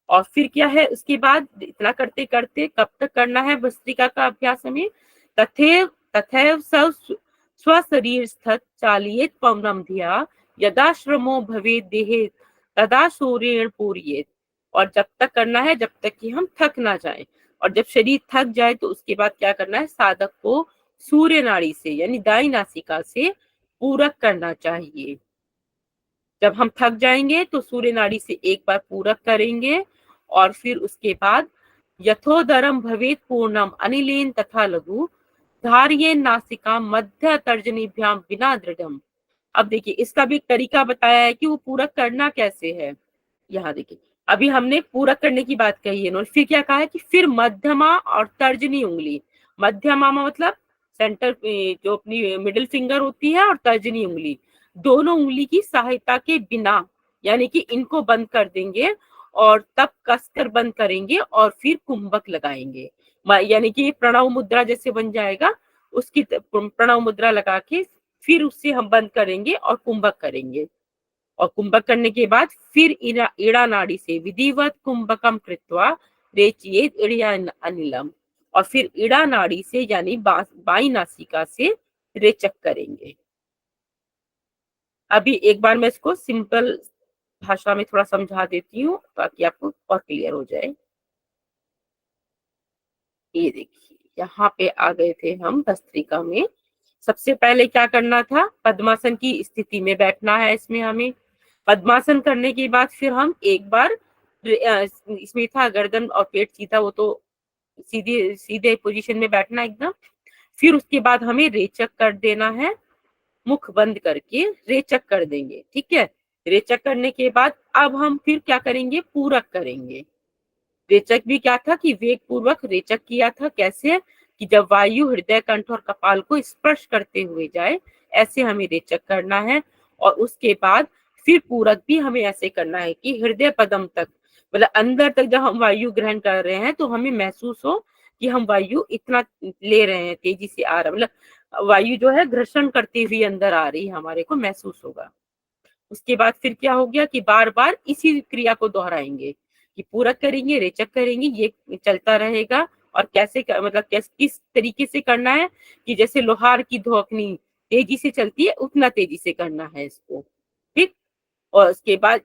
और फिर क्या है उसके बाद, इतना करते करते कब तक करना है भस्त्रिका का अभ्यास हमें, तथैव तथैव स्वशरीर स्थित चालियेत पवनम धिया यदा श्रमो भवेत देहे तदा सूर्येण पूर्येत। और जब तक करना है जब तक कि हम थक ना जाए, और जब शरीर थक जाए तो उसके बाद क्या करना है, साधक को सूर्य नाड़ी से यानी दाई नासिका से पूरक करना चाहिए। जब हम थक जाएंगे तो सूर्य नाड़ी से एक बार पूरक करेंगे, और फिर उसके बाद यथोदरम भवेत पूर्णम अनिलेन तथा लघु धार्येन नासिका मध्य तर्जनीभ्याम बिना दृढ़म। अब देखिए इसका भी एक तरीका बताया है कि वो पूरक करना कैसे है। यहाँ देखिए अभी हमने पूरक करने की बात कही है इन्होंने, फिर क्या कहा है कि फिर मध्यमा और तर्जनी उंगली, मध्यमा मतलब सेंटर जो अपनी मिडिल फिंगर होती है, और तर्जनी उंगली, दोनों उंगली की सहायता के बिना, यानी कि इनको बंद कर देंगे और तब कसकर बंद करेंगे और फिर कुंभक लगाएंगे। यानी कि प्रणव मुद्रा जैसे बन जाएगा, उसकी प्रणव मुद्रा लगा के फिर उससे हम बंद करेंगे और कुंभक करेंगे। और कुंभक करने के बाद फिर ईड़ा नाड़ी से विधिवत कुंभकम कृत्वा रेचयेत ईड़ा अनिलम, और फिर ईड़ा नाड़ी से यानी बाई नासिका से रेचक करेंगे। अभी एक बार मैं इसको सिंपल भाषा में थोड़ा समझा देती हूँ ताकि आपको और क्लियर हो जाए। ये देखिए यहाँ पे आ गए थे हम भस्त्रिका में। सबसे पहले क्या करना था, पद्मासन की स्थिति में बैठना है। इसमें हमें पद्मासन करने के बाद फिर हम एक बार इसमें था गर्दन और पेट सीधा, वो तो सीधे सीधे पोजीशन में बैठना एकदम। फिर उसके बाद हमें रेचक कर देना है, मुख बंद करके रेचक कर देंगे। ठीक है, रेचक करने के बाद अब हम फिर क्या करेंगे, पूरक करेंगे। रेचक भी क्या था कि वेग पूर्वक रेचक किया था। कैसे कि जब वायु हृदय कंठ और कपाल को स्पर्श करते हुए जाए, ऐसे हमें रेचक करना है। और उसके बाद फिर पूरक भी हमें ऐसे करना है कि हृदय पदम तक, मतलब अंदर तक जब हम वायु ग्रहण कर रहे हैं तो हमें महसूस हो कि हम वायु इतना ले रहे हैं, तेजी से आ रहा, मतलब वायु जो है घर्षण करती हुई अंदर आ रही है, हमारे को महसूस होगा। उसके बाद फिर क्या हो गया कि बार बार इसी क्रिया को दोहराएंगे कि पूरक करेंगे, रेचक करेंगे, ये चलता रहेगा। और कैसे मतलब किस तरीके से करना है कि जैसे लोहार की धोखनी तेजी से चलती है, उतना तेजी से करना है इसको। ठीक, और उसके बाद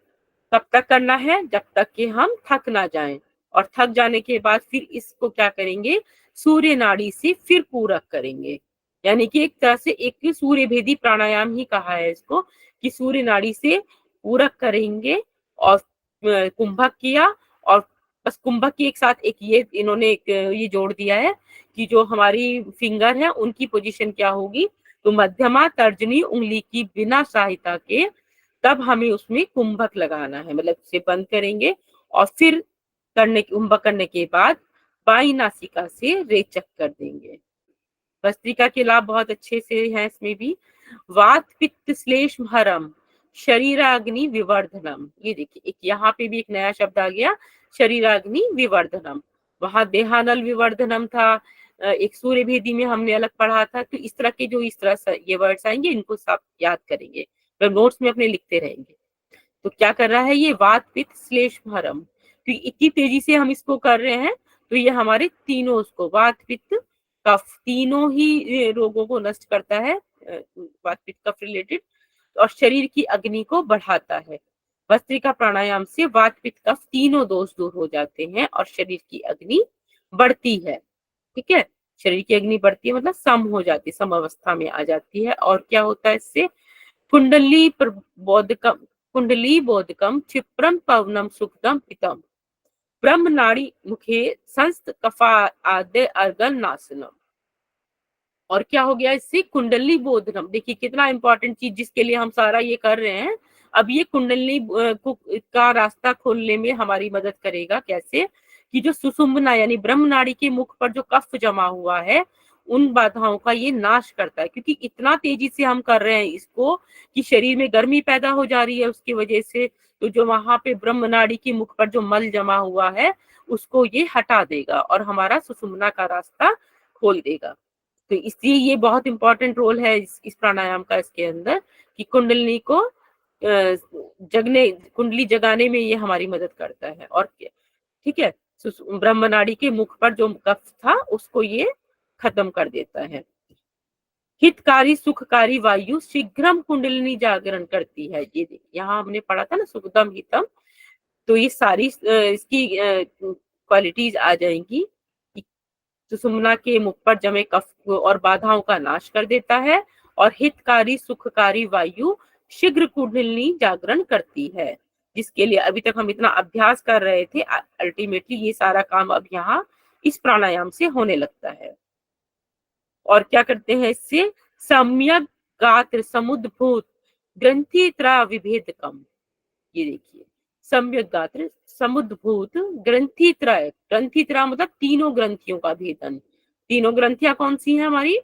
कब तक करना है, जब तक कि हम थक ना जाएं। और थक जाने के बाद फिर इसको क्या करेंगे, सूर्य नाड़ी से फिर पूरक करेंगे। यानी कि एक तरह से एक सूर्य भेदी प्राणायाम ही कहा है इसको, कि सूर्य नाड़ी से पूरक करेंगे और कुंभक किया। और बस कुंभक की एक साथ एक ये इन्होंने एक ये जोड़ दिया है कि जो हमारी फिंगर है उनकी पोजीशन क्या होगी, तो मध्यमा तर्जनी उंगली की बिना सहायता के तब हमें उसमें कुंभक लगाना है, मतलब उसे बंद करेंगे। और फिर कुंभक करने के बाद बाई नासिका से रेचक कर देंगे। भस्त्रिका के लाभ बहुत अच्छे से हैं इसमें भी। वात पित्त श्लेष हरम शरीराग्नि विवर्धनम, ये देखिए एक यहाँ पे भी एक नया शब्द आ गया, शरीराग्नि विवर्धनम। वहां देहानल विवर्धनम था, एक सूर्य भेदी में हमने अलग पढ़ा था। तो इस तरह के जो इस तरह से ये वर्ड्स आएंगे, इनको सब याद करेंगे, तो नोट्स में अपने लिखते रहेंगे। तो क्या कर रहा है ये, वात पित्त श्लेष हरम, तो इतनी तेजी से हम इसको कर रहे हैं तो ये हमारे तीनों उसको वात पित्त कफ तीनों ही रोगों को नष्ट करता है, वात पित्त कफ रिलेटेड, और शरीर की अग्नि को बढ़ाता है। भस्त्रिका प्राणायाम से वात पित्त कफ तीनों दोष दूर हो जाते हैं और शरीर की अग्नि बढ़ती है। ठीक है, शरीर की अग्नि बढ़ती है मतलब सम हो जाती है, सम अवस्था में आ जाती है। और क्या होता है इससे, कुंडली बोधकम क्षिप्रम पवनम सुखदम पितम ब्रह्म नाड़ी मुखे संस्त कफा आद्य अर्गन नासनम। और क्या हो गया इससे, कुंडली बोधनम, देखिए कितना इंपॉर्टेंट चीज जिसके लिए हम सारा ये कर रहे हैं। अब ये कुंडली का रास्ता खोलने में हमारी मदद करेगा। कैसे कि जो सुषुम्ना यानी ब्रह्म नाड़ी के मुख पर जो कफ जमा हुआ है, उन बाधाओं का ये नाश करता है। क्योंकि इतना तेजी से हम कर रहे हैं इसको कि शरीर में गर्मी पैदा हो जा रही है उसकी वजह से। तो जो वहां पे ब्रह्म नाड़ी के मुख पर जो मल जमा हुआ है उसको ये हटा देगा और हमारा सुषुम्ना का रास्ता खोल देगा। तो इसलिए ये बहुत इंपॉर्टेंट रोल है इस प्राणायाम का इसके अंदर, कि कुंडली को कुंडली जगाने में ये हमारी मदद करता है। और ठीक है, ब्रह्म नाड़ी के मुख पर जो कफ था उसको ये खत्म कर देता है। हितकारी सुखकारी वायु शीघ्रम कुंडलिनी जागरण करती है। ये देखिए यहाँ हमने पढ़ा था ना सुखदम हितम, तो ये सारी इसकी क्वालिटीज आ जाएंगी। सुषुम्ना के मुख पर जमे कफ और बाधाओं का नाश कर देता है, और हितकारी सुखकारी वायु शीघ्र कुंडलिनी जागरण करती है, जिसके लिए अभी तक हम इतना अभ्यास कर रहे थे। अल्टीमेटली ये सारा काम अब यहाँ इस प्राणायाम से होने लगता है। और क्या करते हैं इससे, सम्यक गात्र समुद्भूत ग्रंथित्रा विभेदकम, ये देखिए सम्यक गात्र समुद्भूत ग्रंथित्रय, ग्रंथित्रा मतलब तीनों ग्रंथियों का भेदन। तीनों ग्रंथियां कौन सी हैं हमारी,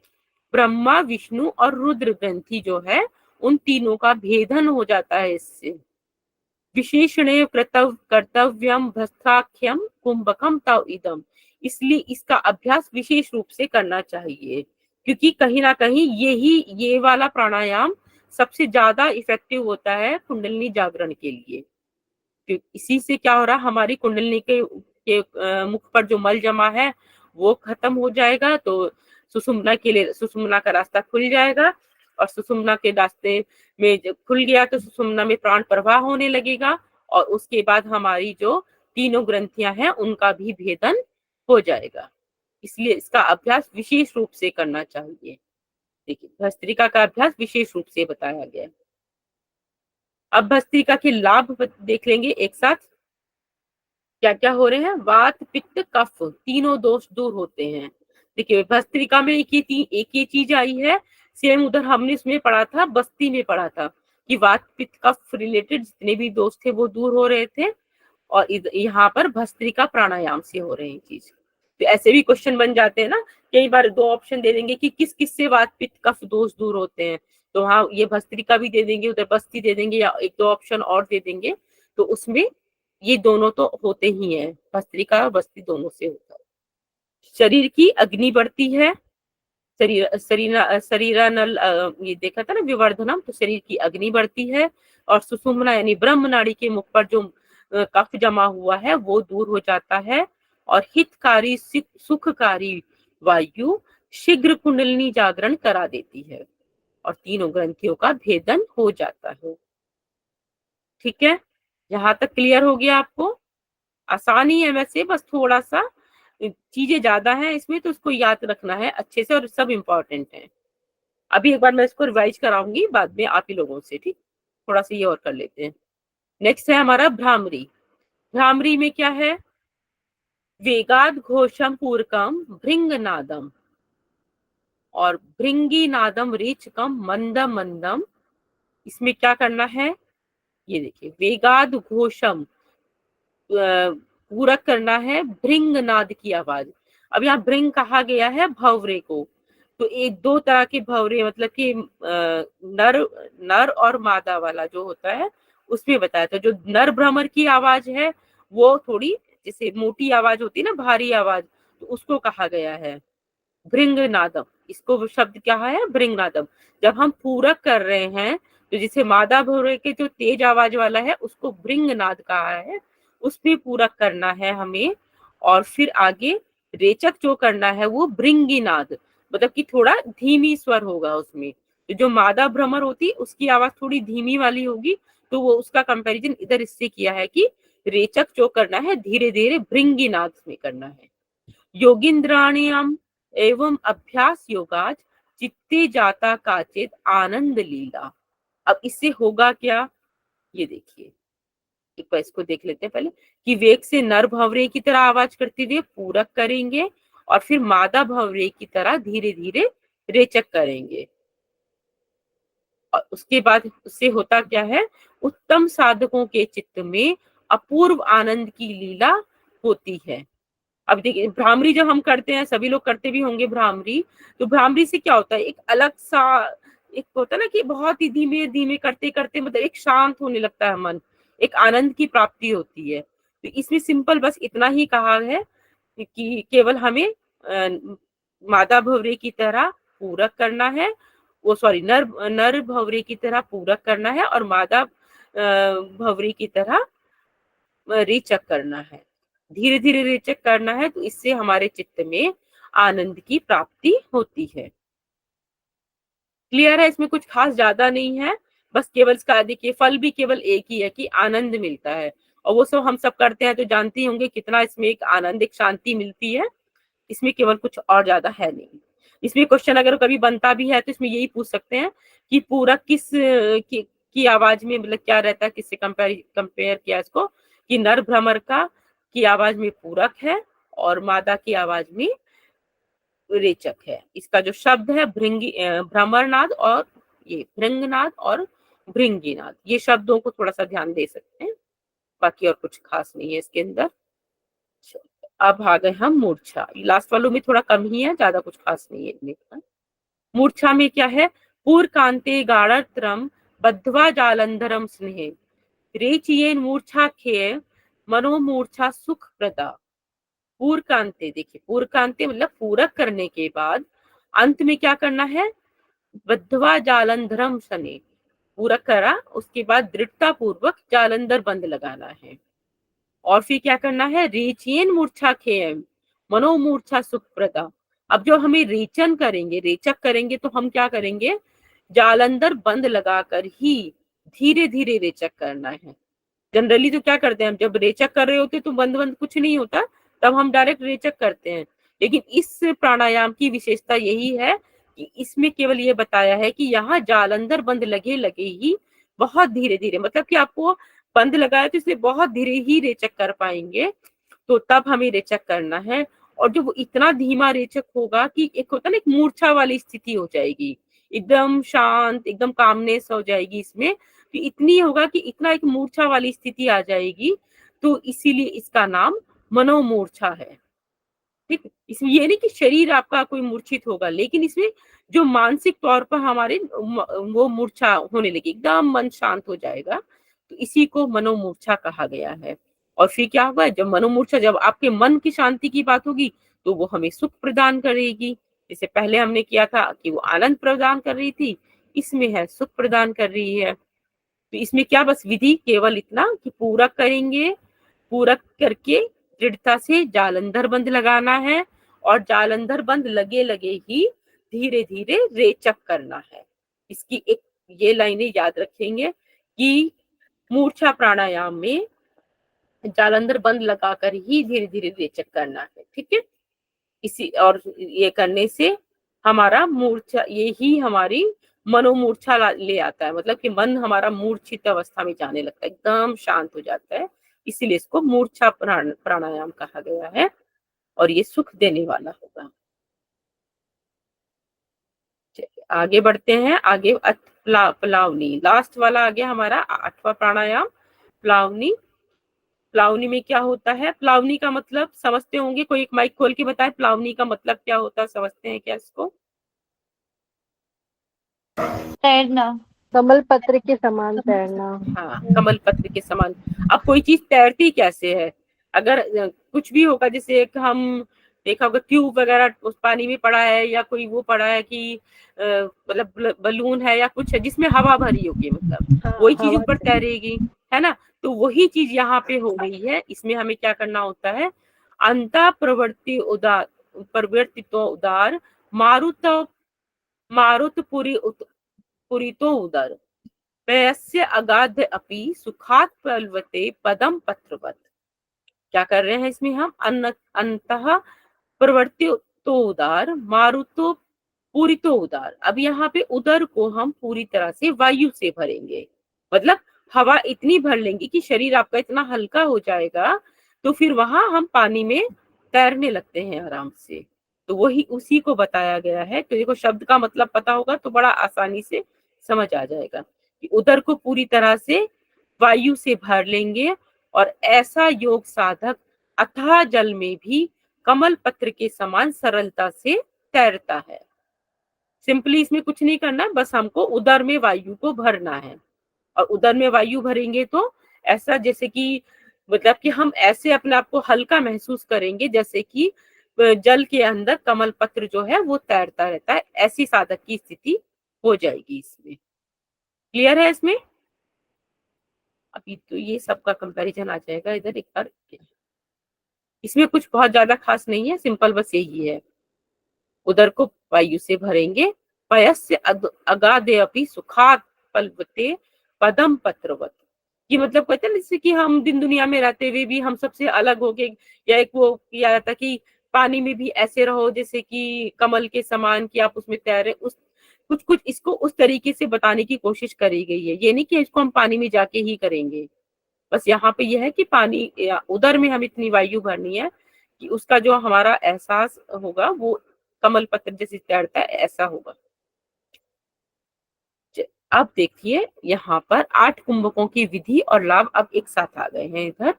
ब्रह्मा विष्णु और रुद्र ग्रंथि जो है, उन तीनों का भेदन हो जाता है इससे। विशेषणे कर्तव्यम भ्रष्टाख्यम कुंभकम तव इदम। इसलिए इसका अभ्यास विशेष रूप से करना चाहिए, क्योंकि कहीं ना कहीं ये वाला प्राणायाम सबसे ज्यादा इफेक्टिव होता है कुंडलिनी जागरण के लिए। इसी से क्या हो रहा, हमारी कुंडलिनी के मुख पर जो मल जमा है वो खत्म हो जाएगा, तो सुषुम्ना के लिए सुषुम्ना का रास्ता खुल जाएगा, और सुषुम्ना के रास्ते में जब खुल गया तो सुषुम्ना में प्राण प्रवाह होने लगेगा, और उसके बाद हमारी जो तीनों ग्रंथियां हैं उनका भी भेदन हो जाएगा। इसलिए इसका अभ्यास विशेष रूप से करना चाहिए। देखिए भस्त्रिका का अभ्यास विशेष रूप से बताया गया। अब भस्त्रिका के लाभ देख लेंगे एक साथ। क्या क्या हो रहे हैं, वात पित्त कफ तीनों दोष दूर होते हैं। देखिए भस्त्रिका में एक ही चीज आई है, सेम उधर हमने इसमें पढ़ा था, बस्ती में पढ़ा था कि वात पित्त कफ रिलेटेड जितने भी दोष थे वो दूर हो रहे थे, और यहाँ पर भस्त्रिका प्राणायाम से हो रहे हैं चीज। तो ऐसे भी क्वेश्चन बन जाते हैं ना, कई बार दो ऑप्शन दे देंगे कि किस किस से वात पित्त कफ दोष दूर होते हैं, तो हाँ ये भस्त्रिका भी दे देंगे, उधर बस्ती दे देंगे, या एक दो ऑप्शन और दे देंगे, तो उसमें ये दोनों तो होते ही हैं, भस्त्रिका और बस्ती दोनों से होता है। शरीर की अग्नि बढ़ती है, शरीरानल ये देखा था ना विवर्धनम, तो शरीर की अग्नि बढ़ती है, और सुषुम्ना यानी ब्रह्म नाड़ी के मुख पर जो कफ जमा हुआ है वो दूर हो जाता है, और हितकारी सुखकारी वायु शीघ्र कुंडलिनी जागरण करा देती है, और तीनों ग्रंथियों का भेदन हो जाता है। ठीक है, यहाँ तक क्लियर हो गया आपको? आसानी है वैसे, बस थोड़ा सा चीजें ज्यादा हैं इसमें, तो उसको याद रखना है अच्छे से, और सब इम्पोर्टेंट है। अभी एक बार मैं इसको रिवाइज कराऊंगी, बाद में आप ही लोगों से, ठीक, थोड़ा सा ये और कर लेते हैं। नेक्स्ट है हमारा भ्रामरी। भ्रामरी में क्या है, वेगाद घोषम पूर्कम भृंग नादम, और भृंगी नादम रेचकम मंदम मंदम। इसमें क्या करना है, ये देखिए वेगाद घोषम पूरक करना है भृंग नाद की आवाज। अब यहाँ भृंग कहा गया है भंवरे को, तो एक दो तरह के भंवरे, मतलब कि नर और मादा वाला जो होता है उसमें बताया था। जो नर भ्रमर की आवाज है वो थोड़ी जैसे मोटी आवाज होती है ना, भारी आवाज, तो उसको कहा गया है भृंगनादम। इसको शब्द क्या है, भृंगनादम। जब हम पूरक कर रहे हैं तो जिसे मादा भंवरे के जो तेज आवाज वाला है उसको भृंगनाद कहा है, उसमें पूरक करना है हमें। और फिर आगे रेचक जो करना है वो भृंगीनाद, मतलब कि थोड़ा धीमी स्वर होगा उसमें। तो जो मादा भ्रमर होती उसकी आवाज थोड़ी धीमी वाली होगी, तो वो उसका कंपैरिजन इधर इससे किया है कि रेचक जो करना है धीरे धीरे भृंगीनाद में करना है। योगिंद्राणियम एवं अभ्यास योगाज चित्ते जाता काचित आनंद लीला। अब इससे होगा क्या, ये देखिए एक बार इसको देख लेते हैं पहले, कि वेग से नर भंवरे की तरह आवाज करते हुए पूरक करेंगे, और फिर मादा भंवरे की तरह धीरे धीरे रेचक करेंगे। और उसके बाद उससे होता क्या है, उत्तम साधकों के चित्त में अपूर्व आनंद की लीला होती है। अब देखिए भ्रामरी जब हम करते हैं, सभी लोग करते भी होंगे भ्रामरी, तो भ्रामरी से क्या होता है, एक अलग सा एक होता है ना कि बहुत ही धीमे धीमे करते करते मतलब एक शांत होने लगता है मन, एक आनंद की प्राप्ति होती है। तो इसमें सिंपल बस इतना ही कहा है कि केवल हमें मादा भंवरे की तरह पूरक करना है, वो सॉरी नर भंवरे की तरह पूरक करना है, और मादा भंवरे की तरह रेचक करना है, धीरे धीरे रेचक करना है। तो इससे हमारे चित्त में आनंद की प्राप्ति होती है। क्लियर है, इसमें कुछ खास ज्यादा नहीं है, बस केवल इसका देखिए फल भी केवल एक ही है कि आनंद मिलता है, और वो सब हम सब करते हैं तो जानते होंगे कितना इसमें एक आनंद एक शांति मिलती है। इसमें केवल कुछ और ज्यादा है नहीं। इसमें क्वेश्चन अगर कभी बनता भी है तो इसमें यही पूछ सकते हैं कि पूरक की आवाज में मतलब क्या रहता है, किससे कंपेयर किया इसको, कि नर भ्रमर की आवाज में पूरक है और मादा की आवाज में रेचक है। इसका जो शब्द है भ्रमरनाद और ये भृंगनाद और भृंगीनाद, ये शब्दों को थोड़ा सा ध्यान दे सकते हैं, बाकी और कुछ खास नहीं है इसके अंदर। अब आ गए हम मूर्छा। लास्ट वालों में थोड़ा कम ही है, ज्यादा कुछ खास नहीं है। मूर्छा में क्या है, पूर्व कांते गाढ़त्रम बद्धवा जालंधरम स्नेह। रेचियेन मूर्छा खेय मनोमूर्छा सुख प्रदा। पूरकांते, देखिए पूरकांते मतलब पूरक करने के बाद अंत में क्या करना है, बद्धवा जालंधरम शनि, पूरक करा उसके बाद दृढ़ता पूर्वक जालंधर बंद लगाना है। और फिर क्या करना है, रेचेन मूर्छा खेयम मनोमूर्छा सुखप्रदा। अब जो हमें रेचन करेंगे, रेचक करेंगे, तो हम क्या करेंगे, जालंधर बंद लगाकर ही धीरे धीरे रेचक करना है। जनरली तो क्या करते हैं, हम जब रेचक कर रहे होते तो बंद बंद कुछ नहीं होता, तब हम डायरेक्ट रेचक करते हैं। लेकिन इस प्राणायाम की विशेषता यही है कि इसमें केवल ये बताया है कि यहाँ जालंधर बंद लगे लगे ही बहुत धीरे धीरे, मतलब कि आपको बंद लगाया तो इसलिए बहुत धीरे ही रेचक कर पाएंगे, तो तब हमें रेचक करना है। और जो वो इतना धीमा रेचक होगा कि एक होता है ना, एक मूर्छा वाली स्थिति हो जाएगी, एकदम शांत, एकदम कामनेस हो जाएगी इसमें, तो इतनी होगा कि इतना एक मूर्छा वाली स्थिति आ जाएगी, तो इसीलिए इसका नाम मनोमूर्छा है। ठीक, इसमें ये नहीं कि शरीर आपका कोई मूर्छित होगा, लेकिन इसमें जो मानसिक तौर पर हमारे वो मूर्छा होने लगी, एकदम मन शांत हो जाएगा, तो इसी को मनोमूर्छा कहा गया है। और फिर क्या होगा, जब मनोमूर्छा, जब आपके मन की शांति की बात होगी तो वो हमें सुख प्रदान करेगी। जैसे पहले हमने किया था कि वो आनंद प्रदान कर रही थी, इसमें है सुख प्रदान कर रही है। तो इसमें क्या, बस विधि केवल इतना कि पूरक करेंगे, पूरक करके दृढ़ता से जालंधर बंद लगाना है, और जालंधर बंद लगे लगे ही धीरे धीरे रेचक करना है। इसकी एक ये लाइनें याद रखेंगे कि मूर्छा प्राणायाम में जालंधर बंद लगाकर ही धीरे धीरे रेचक करना है। ठीक है, इसी और ये करने से हमारा मूर्छा, ये ही हमारी मनोमूर्छा ले आता है, मतलब कि मन हमारा मूर्छित अवस्था में जाने लगता है, एकदम शांत हो जाता है, इसीलिए इसको मूर्छा प्राणायाम कहा गया है, और ये सुख देने वाला होगा। आगे बढ़ते हैं, आगे प्लावनी, लास्ट वाला आ गया हमारा 8वां प्राणायाम, प्लावनी। प्लावनी में क्या होता है, प्लावनी का मतलब समझते होंगे, कोई एक माइक खोल के बताए प्लावनी का मतलब क्या होता है, समझते हैं क्या इसको? तैरना। कमल पत्र के समान तैरना। हाँ, कमल पत्र के समान। अब कोई चीज तैरती कैसे है, अगर कुछ भी होगा, जैसे एक हम देखा होगा ट्यूब वगैरह उस पानी में पड़ा है, या कोई वो पड़ा है कि मतलब बलून है या कुछ है जिसमें हवा भरी होगी, मतलब वही चीज ऊपर तैरेगी, है ना। तो वही चीज यहाँ पे हो रही है। इसमें हमें क्या करना होता है, अंता प्रवृत्ति उदार, प्रवृत्तितो उदार, मारुत मारुत पुरी तो उदर, पयस्य अगाध अपि सुखात प्लवते पदम पत्रवत। क्या कर रहे हैं इसमें हम, अंतः प्रवृत्ति तो उदार, मारुतो पूरी तो उदार। अब यहाँ पे उदर को हम पूरी तरह से वायु से भरेंगे, मतलब हवा इतनी भर लेंगे कि शरीर आपका इतना हल्का हो जाएगा, तो फिर वहां हम पानी में तैरने लगते हैं आराम से। तो वही उसी को बताया गया है। तो देखो, शब्द का मतलब पता होगा तो बड़ा आसानी से समझ आ जाएगा कि उदर को पूरी तरह से वायु से भर लेंगे, और ऐसा योग साधक अथाह जल में भी कमल पत्र के समान सरलता से तैरता है। सिंपली इसमें कुछ नहीं करना है, बस हमको उदर में वायु को भरना है। और उदर में वायु भरेंगे तो ऐसा जैसे कि, मतलब कि हम ऐसे अपने आप को हल्का महसूस करेंगे जैसे कि जल के अंदर कमल पत्र जो है वो तैरता रहता है, ऐसी साधक की स्थिति हो जाएगी इसमें। क्लियर है इसमें? अभी तो ये सबका कंपैरिजन आ जाएगा इधर एक बार। इसमें कुछ बहुत ज्यादा खास नहीं है, सिंपल बस यही है, उदर को वायु से भरेंगे, पयस्य अगाधे अपि सुखात पल्वते पदम पत्रवत। ये मतलब कहते हैं जैसे कि हम दिन दुनिया में रहते हुए भी हम सबसे अलग हो गए, या एक वो किया जाता कि पानी में भी ऐसे रहो जैसे कि कमल के समान, कि आप उसमें तैरे, उस कुछ कुछ इसको उस तरीके से बताने की कोशिश करी गई है। ये नहीं कि इसको हम पानी में जाके ही करेंगे, बस यहाँ पे यह है कि पानी उदर में हम इतनी वायु भरनी है कि उसका जो हमारा एहसास होगा वो कमल पत्र जैसे तैरता है ऐसा होगा। अब देखिए यहाँ पर 8 कुंभकों की विधि और लाभ अब एक साथ आ गए हैं इधर।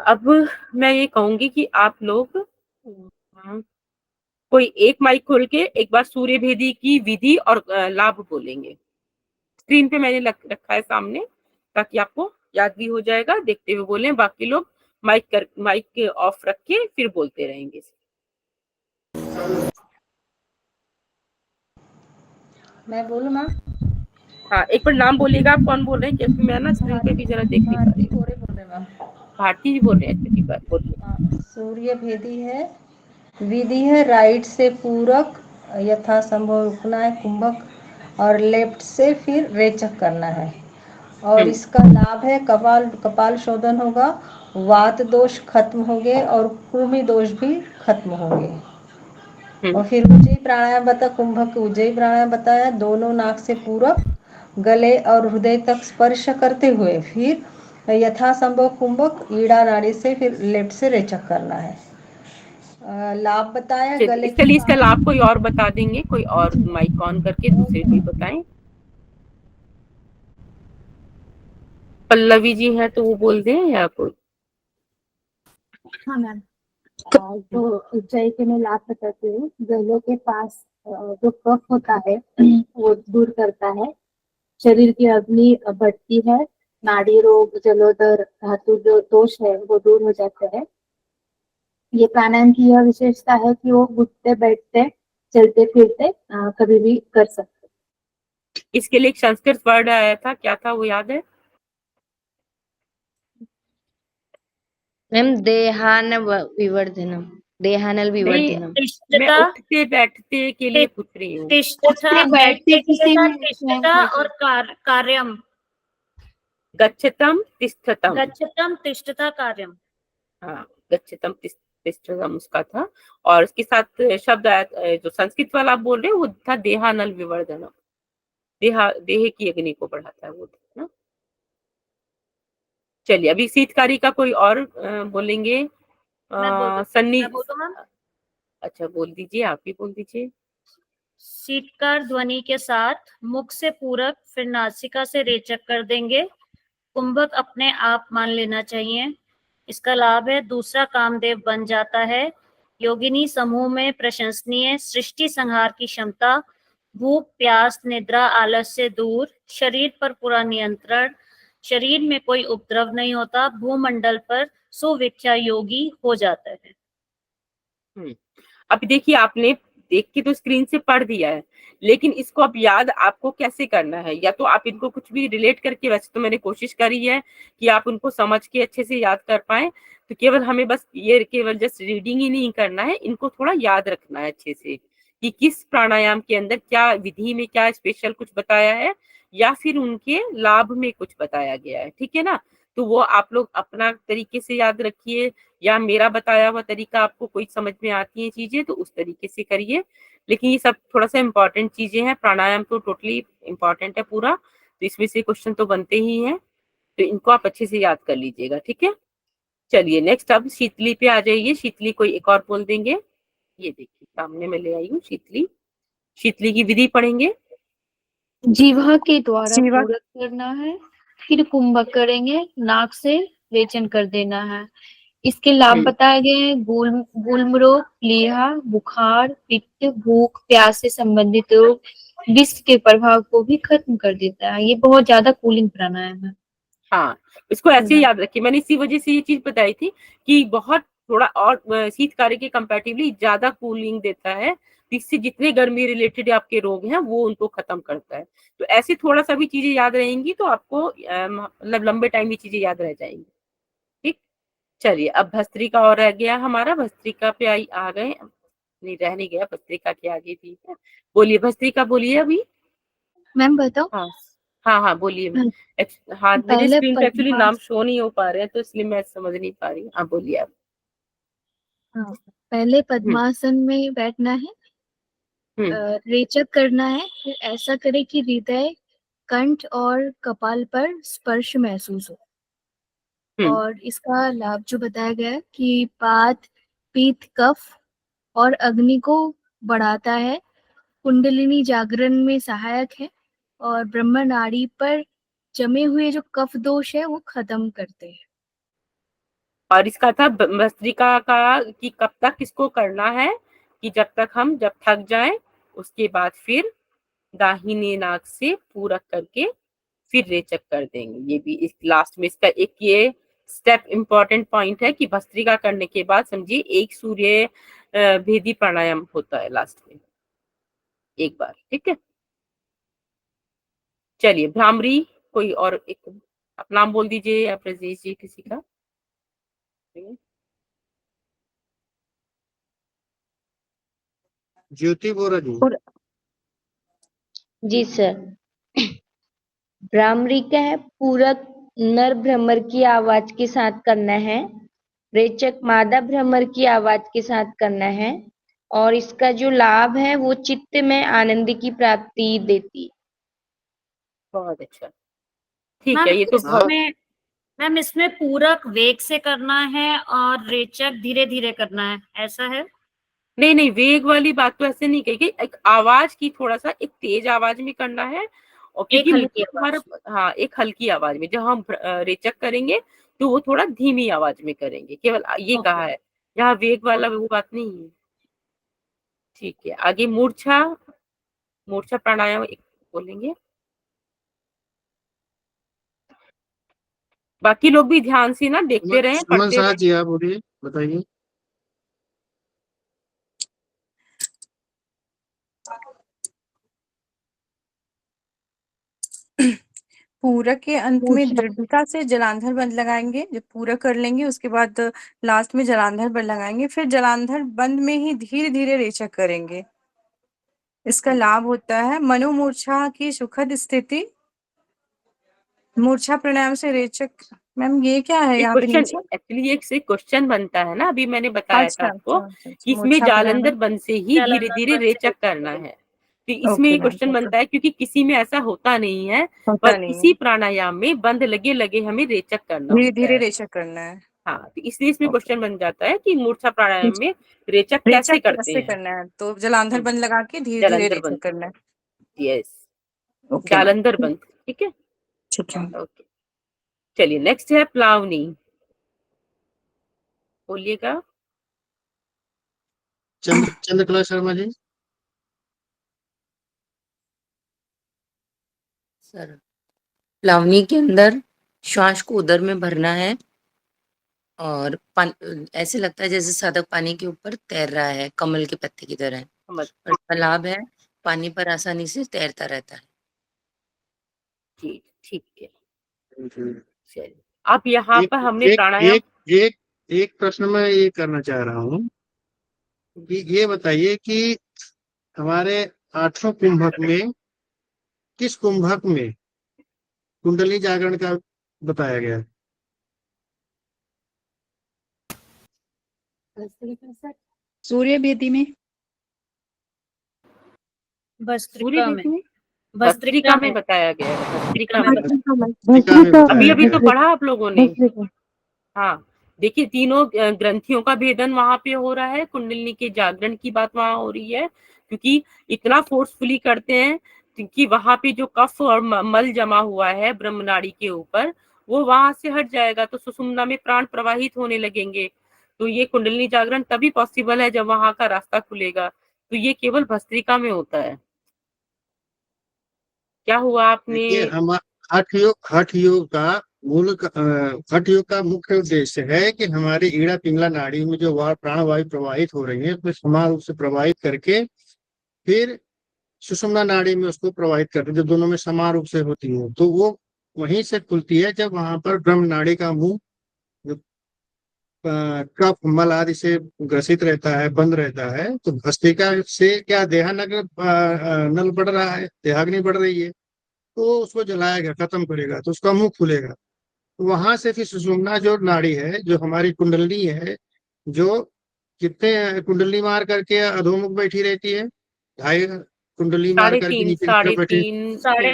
अब मैं ये कहूंगी कि आप लोग कोई एक माइक खोल के एक बार सूर्य भेदी की विधि और लाभ बोलेंगे। स्क्रीन पे मैंने रखा है सामने, ताकि आपको याद भी हो जाएगा। देखते हुए बोले, बाकी लोग माइक ऑफ रख के फिर बोलते रहेंगे। मैं बोलूँ मैम? हाँ, एक बार नाम बोलिएगा, आप कौन बोल रहे हैं, क्योंकि मैं ना स्क्रीन पे भी जरा देख नहीं पा भारती रही हूँ। कोरे बोल रहे मैम। भारती जी बोल रहे हैं, अच्छा ठीक है, बोलिए। सूर्य भेदी है, विधि है राइट से पूरक, यथासंभव रुकना है कुंभक, और लेफ्ट से फिर रेचक करना है। और इसका लाभ है कपाल शोधन होगा, वात दोष खत्म होंगे और कृमि दोष भी खत्म होंगे। और फिर उज्जयी प्राणायाम बताया, कुंभक उज्जयी प्राणायाम बताया, दोनों नाक से पूरक गले और हृदय तक स्पर्श करते हुए फिर यथासंभव कुंभक ईड़ा नाड़ी से फिर लेफ्ट से रेचक करना है। लाभ बताया गले के चलिए, इसका लाभ कोई और बता देंगे, कोई और माइक ऑन करके दूसरे कोई बताएं। पल्लवी जी है तो वो बोल दें या कोई? हाँ मैम, तो ऊंचाई के मैं लाभ बताती हूँ। गले के पास जो कफ होता है वो दूर करता है, शरीर की अग्नि बढ़ती है, नाड़ी रोग जलोदर धातु जो दोष है वो दूर हो जाते हैं। ये प्राणायाम की यह विशेषता है कि वो उठते बैठते चलते फिरते कभी भी कर सकते। इसके लिए एक संस्कृत वर्ड आया था, क्या था वो याद है? मैम विवर्धनम, देहानल विवर्धनम। मैं उठते बैठते के लिए पूछ रही हूँ। तिष्ठता, बैठते किसी में तिष्ठता और कार्यम, गच्छतम तिष्ठतम। गच्छतम तिष्ठता कार्यम। हाँ, गच्छतम तिष्ठतम उसका था। और इसके साथ शब्द आया, जो संस्कृत वाला आप बोल रहे हैं वो था देहानल विवर्धनम, देह की अग्नि को बढ़ाता है वो था ना। चलिए, अभी शीतकारी का कोई और बोलेंगे? सन्नी, अच्छा बोल दीजिए, आप ही बोल दीजिए। शीतकार ध्वनि के साथ मुख से पूरक फिर नासिका से रेचक कर देंगे। कुंभक अपने आप मान लेना चाहिए। इसका लाभ है दूसरा कामदेव बन जाता है। योगिनी समूह में प्रशंसनीय सृष्टि संहार की क्षमता, भूख प्यास निद्रा आलस्य दूर, शरीर पर पूरा नियंत्रण, शरीर में कोई उपद्रव नहीं होता, भूमंडल पर सुविख्या योगी हो जाता है। अब देखिए, आपने देख के तो स्क्रीन से पढ़ दिया है, लेकिन इसको अब याद आपको कैसे करना है? या तो आप इनको कुछ भी रिलेट करके, वैसे तो मैंने कोशिश करी है कि आप उनको समझ के अच्छे से याद कर पाए, तो केवल हमें बस ये केवल जस्ट रीडिंग ही नहीं करना है, इनको थोड़ा याद रखना है अच्छे से कि किस प्राणायाम के अंदर क्या विधि में क्या स्पेशल कुछ बताया है, या फिर उनके लाभ में कुछ बताया गया है। ठीक है ना? तो वो आप लोग अपना तरीके से याद रखिए, या मेरा बताया हुआ तरीका आपको कोई समझ में आती है चीजें तो उस तरीके से करिए। लेकिन ये सब थोड़ा सा इम्पोर्टेंट चीजें हैं, प्राणायाम तो टोटली इम्पोर्टेंट है पूरा, तो इसमें से क्वेश्चन तो बनते ही हैं, तो इनको आप अच्छे से याद कर लीजिएगा। ठीक है, चलिए नेक्स्ट अब शीतली पे आ जाइए। शीतली कोई एक और बोल देंगे। ये देखिए सामने में ले आई हूँ शीतली। शीतली की विधि पढ़ेंगे। जीवा के द्वारा पूरक करना है, फिर कुंभक करेंगे, नाक से रेचन कर देना है। इसके लाभ बताए गए हैं, गुल्म रोग, प्लीहा, बुखार, पित्त, भूख प्यास से संबंधित रोग, विष के प्रभाव को भी खत्म कर देता है। ये बहुत ज्यादा कूलिंग प्राणायाम है। हाँ, इसको ऐसे ही याद रखिए। मैंने इसी वजह से ये चीज बताई थी कि बहुत थोड़ा और शीतकारी के कंपैरेटिवली ज्यादा कूलिंग देता है, इससे जितने गर्मी रिलेटेड आपके रोग हैं वो उनको खत्म करता है। तो ऐसे थोड़ा सा भी चीजें याद रहेंगी तो आपको मतलब लंबे टाइम ये चीजें याद रह जाएंगी। ठीक, चलिए अब भस्त्रिका और रह गया हमारा। भस्त्रिका पे आ गए, नहीं रह नहीं गया, भस्त्रिका के आगे भी है। बोलिए भस्त्रिका, बोलिए अभी। मैम बताओ। हाँ हाँ हाँ, बोलिए। हाँ, मेरे पहले स्क्रीन पे एक्चुअली नाम शो नहीं हो पा रहे हैं, तो इसलिए मैं समझ नहीं पा रही। हाँ बोलिए आप। पहले पद्मासन में बैठना है, रेचक करना है, फिर ऐसा करे कि हृदय कंठ और कपाल पर स्पर्श महसूस हो। और इसका लाभ जो बताया गया है कि पात पीत कफ और अग्नि को बढ़ाता है, कुंडलिनी जागरण में सहायक है, और ब्रह्म नाड़ी पर जमे हुए जो कफ दोष है वो खत्म करते हैं। और इसका था भस्त्रिका का कि कब तक इसको करना है, कि जब थक जाएं, उसके बाद फिर दाहिने नाक से पूरक करके फिर रेचक कर देंगे। ये भी इस लास्ट में इसका एक ये स्टेप इंपॉर्टेंट पॉइंट है कि भस्त्रिका करने के बाद समझिए एक सूर्य भेदी प्राणायाम होता है लास्ट में एक बार, ठीक है। चलिए भ्रामरी, कोई और एक आप नाम बोल दीजिए या प्रजेश जी किसी का। ज्योति बोरा जी। जी सर। भ्रामरी का है पूरक नर भ्रमर की आवाज के साथ करना है, रेचक मादा भ्रमर की आवाज के साथ करना है, और इसका जो लाभ है वो चित्त में आनंद की प्राप्ति देती। बहुत अच्छा, ठीक है। ये तो मैम इसमें पूरक वेग से करना है और रेचक धीरे धीरे करना है, ऐसा है? नहीं नहीं, वेग वाली बात तो ऐसे नहीं कही गई, एक आवाज की थोड़ा सा एक तेज आवाज में करना है, और क्योंकि हमारा हाँ एक हल्की आवाज में, जब हम रेचक करेंगे तो वो थोड़ा धीमी आवाज में करेंगे, केवल ये कहा है, जहाँ वेग वाला वो बात नहीं है। ठीक है, आगे मूर्छा, मूर्छा प्राणायाम एक बोलेंगे, बाकी लोग भी ध्यान से ना देखते रहे, पढ़ते रहे। जी आप बोलिए, बताइए। पूरक के अंत में दृढ़ता से जलांधर बंद लगाएंगे। जब पूरक कर लेंगे उसके बाद लास्ट में जलांधर बंद लगाएंगे, फिर जलांधर बंद में ही धीरे धीरे रेचक करेंगे। इसका लाभ होता है मनोमूर्छा की सुखद स्थिति। मूर्छा प्राणायाम से रेचक, मैम ये क्या है यहाँ पे नीचे? एक्चुअली एक से क्वेश्चन बनता है ना, अभी मैंने बताया था आपको कि इसमें जालंधर बंद से ही धीरे धीरे रेचक करना है, तो इसमें ये क्वेश्चन बनता है क्योंकि किसी में ऐसा होता नहीं है, पर किसी प्राणायाम में बंद लगे लगे हमें रेचक करना, धीरे धीरे रेचक करना है। हाँ, तो इसलिए इसमें क्वेश्चन बन जाता है कि मूर्छा प्राणायाम में रेचक कैसे करते हैं। करना है? तो जलांधर बंद लगा के धीरे धीरे रेचक करना है। यस, जालंधर बंद, ठीक है, ठीक है। ओके। चलिए नेक्स्ट है प्लावनी, बोलिएगा। चंद्रकला शर्मा जी। सर प्लावनी के अंदर श्वास को उदर में भरना है और ऐसे लगता है जैसे साधक पानी के ऊपर तैर रहा है, कमल के पत्ते की तरह। और इसका लाभ है पानी पर आसानी से तैरता रहता है। ठीक है, चलिए आप यहाँ पर हमने प्राणायाम एक प्रश्न मैं ये करना चाह रहा हूँ कि ये बताइए कि हमारे 8 कुंभक में किस कुंभक में कुंडली जागरण का बताया गया है? सूर्य भेदी में, भस्त्रिका में बताया गया है, भस्त्रिका में अभी तो पढ़ा आप लोगों ने। हाँ देखिए, तीनों ग्रंथियों का भेदन वहां पे हो रहा है, कुंडलिनी के जागरण की बात वहां हो रही है, क्योंकि इतना फोर्सफुली करते हैं कि वहां पे जो कफ और मल जमा हुआ है ब्रह्मनाड़ी के ऊपर, वो वहां से हट जाएगा, तो सुषुम्ना में प्राण प्रवाहित होने लगेंगे। तो ये कुंडलिनी जागरण तभी पॉसिबल है जब वहां का रास्ता खुलेगा, तो ये केवल भस्त्रिका में होता है। क्या हुआ आपने? हठ योग का मुख्य उद्देश्य है कि हमारी ईड़ा पिंगला नाड़ी में जो प्राणवायु प्रवाहित हो रही है उसमें समान रूप से प्रवाहित करके फिर सुषुम्ना नाड़ी में उसको प्रवाहित करते हैं, जो दोनों में समान रूप से होती है, तो वो वहीं से खुलती है जब वहां पर ब्रह्म नाड़ी का मुंह कफ मल आदि से ग्रसित रहता है, बंद रहता है। तो भस्त्रिका से क्या नल बढ़ रहा है, देहाग्नि बढ़ रही है, तो उसको जलाएगा, खत्म करेगा, तो उसका मुंह खुलेगा। तो वहां से फिर सुषुम्ना जो नाड़ी है, जो हमारी कुंडली है, जो कितने कुंडली मार करके अधोमुख बैठी रहती है, 2.5 कुंडली मार करके नीचे साढ़े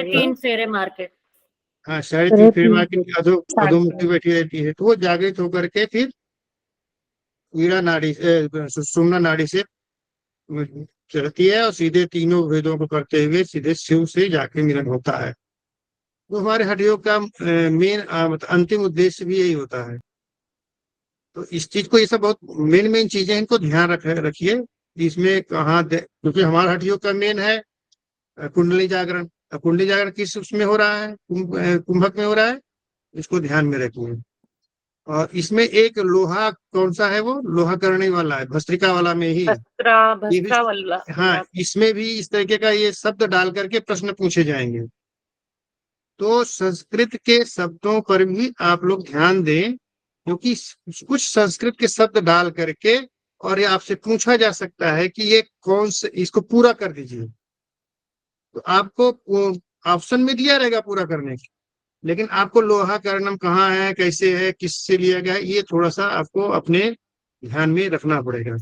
तीन फेरे मार के, हाँ 3.5 फेरे मार के अधोमुखी बैठी रहती है, तो वो जागृत होकर के फिर ईड़ा नाड़ी सुषुम्ना नाड़ी से चलती है और सीधे तीनों वेदों को करते हुए सीधे शिव से जाके मिलन होता है। तो हमारे हठ योग का मेन अंतिम उद्देश्य भी यही होता है। तो इस चीज को, ये सब बहुत मेन चीजें, इनको ध्यान रखिए इसमें कहाँ, क्योंकि हमारा हठ योग का मेन है कुंडली जागरण। अब कुंडली जागरण किस उसमें हो रहा है? कुंभक में हो रहा है, इसको ध्यान में रखिए। और इसमें एक लोहा कौन सा है, वो लोहा करने वाला है, भस्त्रिका वाला में ही ये भी। भस्त्रा वाला। हाँ, इसमें भी इस तरीके का ये शब्द डाल करके प्रश्न पूछे जाएंगे। तो संस्कृत के शब्दों पर भी आप लोग ध्यान दें, क्योंकि कुछ संस्कृत के शब्द डाल करके और ये आपसे पूछा जा सकता है कि ये कौन से, इसको पूरा कर दीजिए। तो आपको ऑप्शन में दिया रहेगा पूरा करने की, लेकिन आपको लोहा कर्णम कहाँ है, कैसे है, किससे लिया गया है, ये थोड़ा सा आपको अपने ध्यान में रखना पड़ेगा।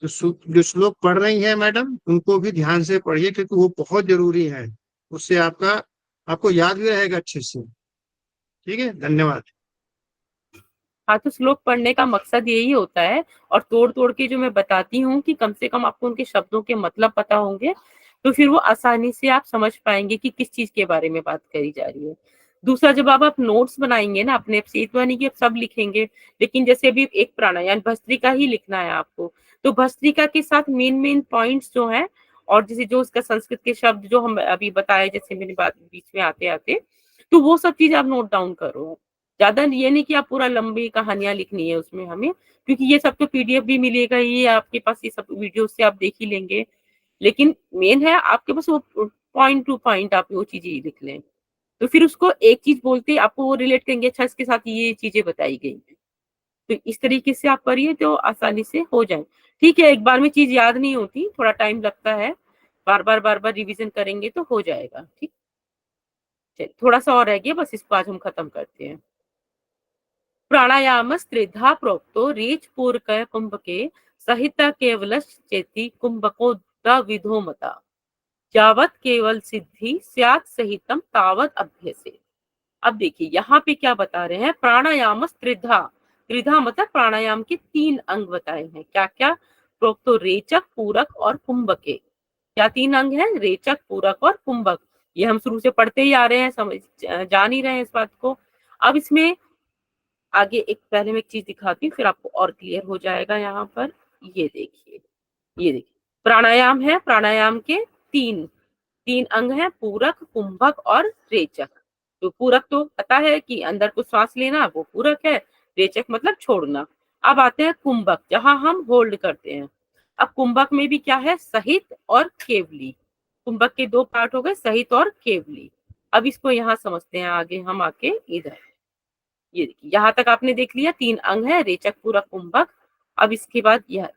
तो जो श्लोक पढ़ रही हैं मैडम, उनको भी ध्यान से पढ़िए, क्योंकि वो बहुत जरूरी है। उससे आपको याद भी रहेगा अच्छे से। ठीक है, धन्यवाद। हाँ, तो श्लोक पढ़ने का मकसद यही होता है, और तोड़ तोड़ के जो मैं बताती हूँ कि कम से कम आपको उनके शब्दों के मतलब पता होंगे, तो फिर वो आसानी से आप समझ पाएंगे कि किस चीज के बारे में बात करी जा रही है। दूसरा, जब आप नोट्स बनाएंगे ना अपने, से तो नहीं कि आप सब लिखेंगे, लेकिन जैसे अभी एक प्राणायाम भस्त्रिका ही लिखना है आपको, तो भस्त्रिका के साथ मेन मेन पॉइंट्स जो हैं, और जैसे जो उसका संस्कृत के शब्द जो हम अभी बताए, जैसे मेरी बात बीच में आते आते, तो वो सब चीज आप नोट डाउन करो। ज्यादा ये नहीं कि आप पूरा लंबी कहानियां लिखनी है उसमें हमें, क्योंकि ये सब तो पीडीएफ भी मिलेगा, ये आपके पास ये सब वीडियो से आप देख ही लेंगे, लेकिन मेन है आपके पास वो पॉइंट टू पॉइंट आप वो चीजें लिख लें। तो फिर उसको एक चीज बोलते आपको वो रिलेट करेंगे, अच्छा इसके साथ ये चीजें बताई गई हैं, तो इस तरीके से आप करिए तो आसानी से हो जाए। ठीक है, एक बार में चीज याद नहीं होती, थोड़ा टाइम लगता है, बार बार रिवीजन करेंगे तो हो जाएगा। ठीक, चलिए थोड़ा सा और रह गया, बस इसको आज हम खत्म करते हैं। प्राणायाम त्रिधा प्रोक्तो रीच पूर्क कुंभके सहित केवल चेति कुंभको विधो मता यावत केवल सिद्धि स्यात् सहितम तावत अभ्यसे। अब देखिए यहाँ पे क्या बता रहे हैं, प्राणायाम त्रिधा, त्रिधा मतलब प्राणायाम के 3 अंग बताए हैं। क्या क्या? प्रोक्तो रेचक, पूरक और कुंभके। क्या 3 अंग हैं? रेचक, पूरक और कुंभक। ये हम शुरू से पढ़ते ही आ रहे हैं, समझ जान ही रहे हैं इस बात को। अब इसमें आगे पहले मैं एक चीज दिखाती हूँ, फिर आपको और क्लियर हो जाएगा। यहाँ पर ये देखिए प्राणायाम है, प्राणायाम के 3 अंग हैं, पूरक, कुंभक और रेचक। तो पूरक तो पता है कि अंदर को सांस लेना, वो पूरक है। रेचक मतलब छोड़ना। अब आते हैं कुंभक, जहां हम होल्ड करते हैं। अब कुंभक में भी क्या है, सहित और केवली। कुंभक के 2 पार्ट हो गए, सहित और केवली। अब इसको यहाँ समझते हैं आगे हम आके इधर। ये देखिए यहाँ तक आपने देख लिया, 3 अंग है, रेचक, पूरक, कुंभक। अब इसके बाद यह,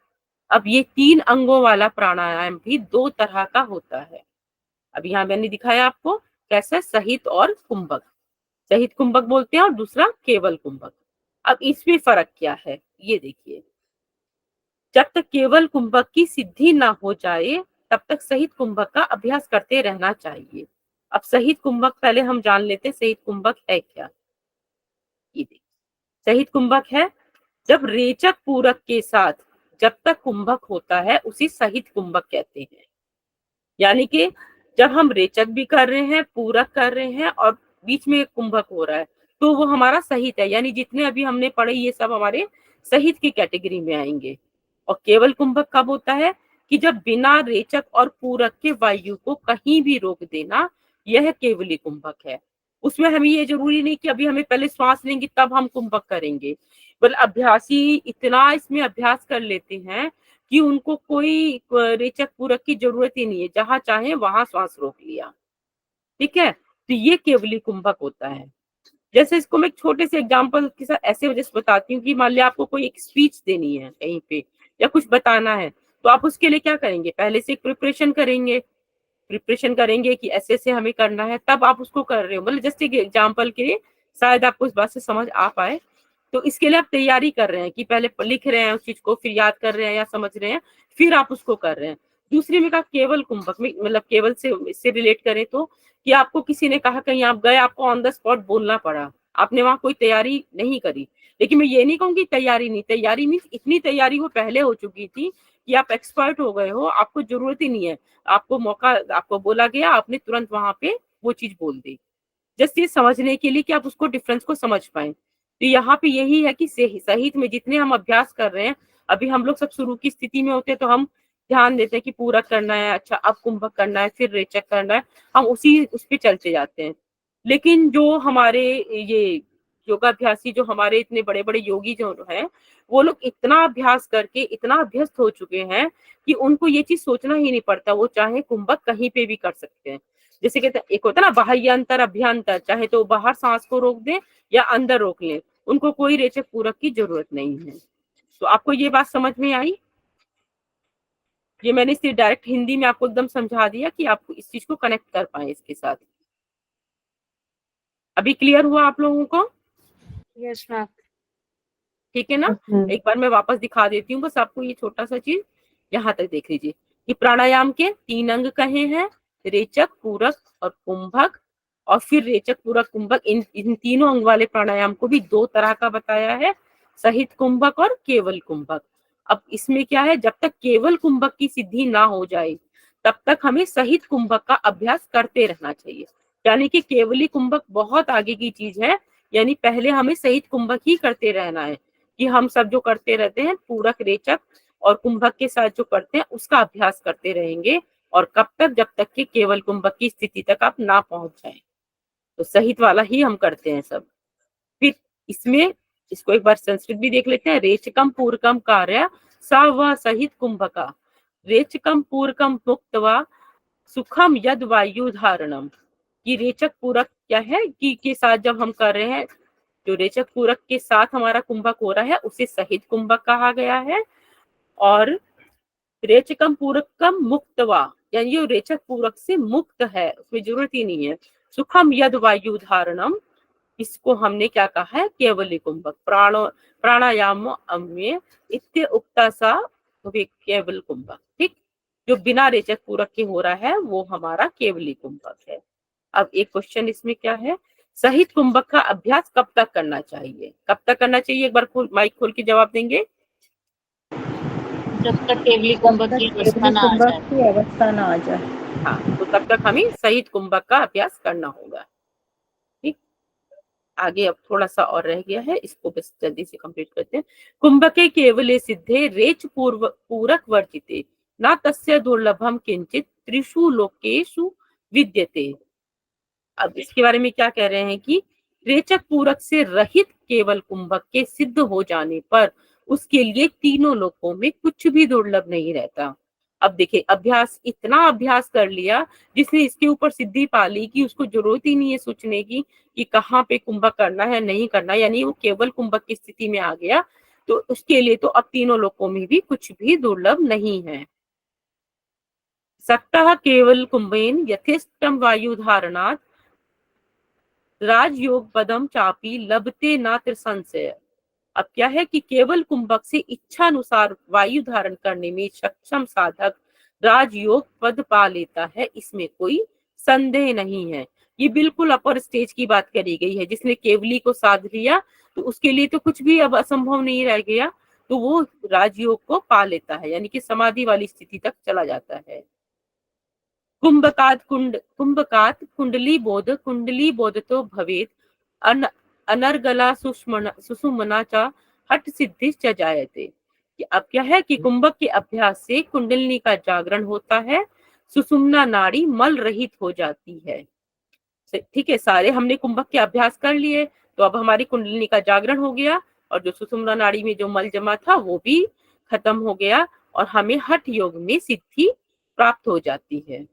अब ये 3 अंगों वाला प्राणायाम भी 2 तरह का होता है। अब यहाँ मैंने दिखाया आपको कैसे, सहित और कुंभक। सहित कुंभक बोलते हैं और दूसरा केवल कुंभक। अब इसमें फर्क क्या है, ये देखिए। जब तक केवल कुंभक की सिद्धि ना हो जाए, तब तक सहित कुंभक का अभ्यास करते रहना चाहिए। अब सहित कुंभक पहले हम जान लेते हैं, सहित कुंभक है क्या। ये देखिए, सहित कुंभक है जब रेचक पूरक के साथ जब तक कुंभक होता है, उसी सहित कुंभक कहते हैं। यानी कि जब हम रेचक भी कर रहे हैं, पूरक कर रहे हैं और बीच में कुंभक हो रहा है, तो वो हमारा सहित है। यानी जितने अभी हमने पढ़े ये सब हमारे सहित की कैटेगरी में आएंगे। और केवल कुंभक कब होता है कि जब बिना रेचक और पूरक के वायु को कहीं भी रोक देना, यह केवली कुंभक है। उसमें हमें ये जरूरी नहीं कि अभी हमें पहले श्वास लेंगे तब हम कुंभक करेंगे, बल अभ्यासी इतना इसमें अभ्यास कर लेते हैं कि उनको कोई रेचक पूरक की जरूरत ही नहीं है, जहां चाहे वहां श्वास रोक लिया। ठीक है, तो ये केवली कुंभक होता है। जैसे इसको मैं एक छोटे से एग्जांपल के साथ ऐसे वजह से बताती हूँ कि मान लिया आपको कोई एक स्पीच देनी है कहीं पे या कुछ बताना है, तो आप उसके लिए क्या करेंगे, पहले से एक प्रिपरेशन करेंगे कि ऐसे ऐसे हमें करना है, तब आप उसको कर रहे हो। मतलब जैसे एग्जाम्पल के लिए शायद आपको इस बात से समझ आ पाए, तो इसके लिए आप तैयारी कर रहे हैं कि पहले लिख रहे हैं उस चीज को, फिर याद कर रहे हैं या समझ रहे हैं, फिर आप उसको कर रहे हैं। दूसरी में कहा केवल कुंभक में, मतलब केवल से इससे रिलेट करें तो, कि आपको किसी ने कहा कहीं आप गए, आपको ऑन द स्पॉट बोलना पड़ा, आपने वहां कोई तैयारी नहीं करी। लेकिन मैं ये नहीं कहूंगी तैयारी नहीं, तैयारी मीन्स इतनी तैयारी वो पहले हो चुकी थी कि आप एक्सपर्ट हो गए हो, आपको जरूरत ही नहीं है, आपको मौका, आपको बोला गया, आपने तुरंत वहां पे वो चीज बोल दी, जस्ट ये समझने के लिए कि आप उसको डिफरेंस को समझ पाए। तो यहाँ पे यही है कि सहित में जितने हम अभ्यास कर रहे हैं, अभी हम लोग सब शुरू की स्थिति में होते हैं तो हम ध्यान देते हैं कि पूरक करना है, अच्छा अब कुंभक करना है, फिर रेचक करना है, हम उस पे चलते जाते हैं। लेकिन जो हमारे ये योगाभ्यासी, जो हमारे इतने बड़े बड़े योगी जो हैं, वो लोग इतना अभ्यास करके इतना अभ्यस्त हो चुके हैं कि उनको ये चीज सोचना ही नहीं पड़ता, वो चाहे कुंभक कहीं पे भी कर सकते हैं। जैसे कहते हैं, एक होता है ना बाह्यांतर अभ्यंतर, चाहे तो बाहर सांस को रोक दें या अंदर रोक लें, उनको कोई रेचक पूरक की जरूरत नहीं है। तो आपको ये बात समझ में आई? ये मैंने सिर्फ डायरेक्ट हिंदी में आपको एकदम समझा दिया कि आप इस चीज को कनेक्ट कर पाए इसके साथ। अभी क्लियर हुआ आप लोगों को? Yes ma'am. ठीक है ना? एक बार मैं वापस दिखा देती हूँ बस आपको ये छोटा सा चीज, यहाँ तक देख लीजिए कि प्राणायाम के 3 अंग कहे हैं, रेचक, पूरक और कुंभक। और फिर रेचक, पूरक, कुंभक, इन तीनों अंग वाले प्राणायाम को भी 2 तरह का बताया है, सहित कुंभक और केवल कुंभक। अब इसमें क्या है, जब तक केवल कुंभक की सिद्धि ना हो जाए तब तक हमें सहित कुंभक का अभ्यास करते रहना चाहिए। यानी कि केवली कुंभक बहुत आगे की चीज है, यानी पहले हमें सहित कुंभक ही करते रहना है कि हम सब जो करते रहते हैं पूरक, रेचक और कुंभक के साथ जो करते हैं उसका अभ्यास करते रहेंगे। और कब तक? जब तक कि केवल कुंभक की स्थिति तक आप ना पहुंच जाए, तो सहित वाला ही हम करते हैं सब। फिर इसमें इसको एक बार संस्कृत भी देख लेते हैं। रेचकम पूरकम कार्य सा व सहित कुंभका, रेचकम पूरकम मुक्तवा सुखम यद वायु धारणम। कि रेचक पूरक क्या है कि के साथ जब हम कर रहे हैं, जो रेचक पूरक के साथ हमारा कुंभक हो रहा है उसे सहित कुंभक कहा गया है। और रेचकम पूरकम मुक्तवा, यानी जो रेचक पूरक से मुक्त है, उसमें जरूरत ही नहीं है। सुखम यद वायु धारणम, इसको हमने क्या कहा है, केवली कुंभक। प्राणायाम में इत्य उक्ता सा केवल कुंभक। ठीक, जो बिना रेचक पूरक के हो रहा है वो हमारा केवली कुंभक है। अब एक क्वेश्चन इसमें क्या है, सहित कुंभक का अभ्यास कब तक करना चाहिए? कब तक करना चाहिए, एक बार माइक खोल के जवाब देंगे। जब तक केवली कुंभक की अवस्था ना आ जाए। हाँ, तो तब तक हमें सहित कुंभक का अभ्यास करना होगा। ठीक, आगे अब थोड़ा सा और रह गया है, इसको बस जल्दी से कंप्लीट करते हैं। कुंभके केवले सिद्धे रेच पूरक वर्जिते ना तस्य दुर्लभम किंचित त्रिषु लोकेषु विद्यते। अब इसके बारे में क्या कह रहे हैं कि रेचक पूरक से रहित केवल कुंभक के सिद्ध हो जाने पर उसके लिए तीनों लोकों में कुछ भी दुर्लभ नहीं रहता। अब देखिए, इतना अभ्यास कर लिया जिसने इसके ऊपर सिद्धि पा ली कि उसको जरूरत ही नहीं है सोचने की कि कहाँ पे कुंभक करना है नहीं करना, यानी वो केवल कुंभक की स्थिति में आ गया, तो उसके लिए तो अब तीनों लोकों में भी कुछ भी दुर्लभ नहीं है। सक्तः केवल कुंभेन यथेष्टम वायु धारणात् राजयोग पदम चापी लभते न त्रिसंशय। अब क्या है कि केवल कुंभक से इच्छा अनुसार वायु धारण करने में सक्षम साधक राजयोग पद पा लेता है, इसमें कोई संदेह नहीं है। ये बिल्कुल अपर स्टेज की बात करी गई है। जिसने केवली को साध लिया तो उसके लिए तो कुछ भी अब असंभव नहीं रह गया, तो वो राजयोग को पा लेता है, यानी कि समाधि वाली स्थिति तक चला जाता है। कुंभकात कुंडली बोध तो भवेत अनर्गला सुषुमना च हट सिद्धि च जायते। कि अब क्या है कि कुंभक के अभ्यास से कुंडलिनी का जागरण होता है, सुषुम्ना नाड़ी मल रहित हो जाती है। ठीक है, सारे हमने कुंभक के अभ्यास कर लिए, तो अब हमारी कुंडलिनी का जागरण हो गया और जो सुषुम्ना नाड़ी में जो मल जमा था वो भी खत्म हो गया और हमें हठ योग में सिद्धि प्राप्त हो जाती है।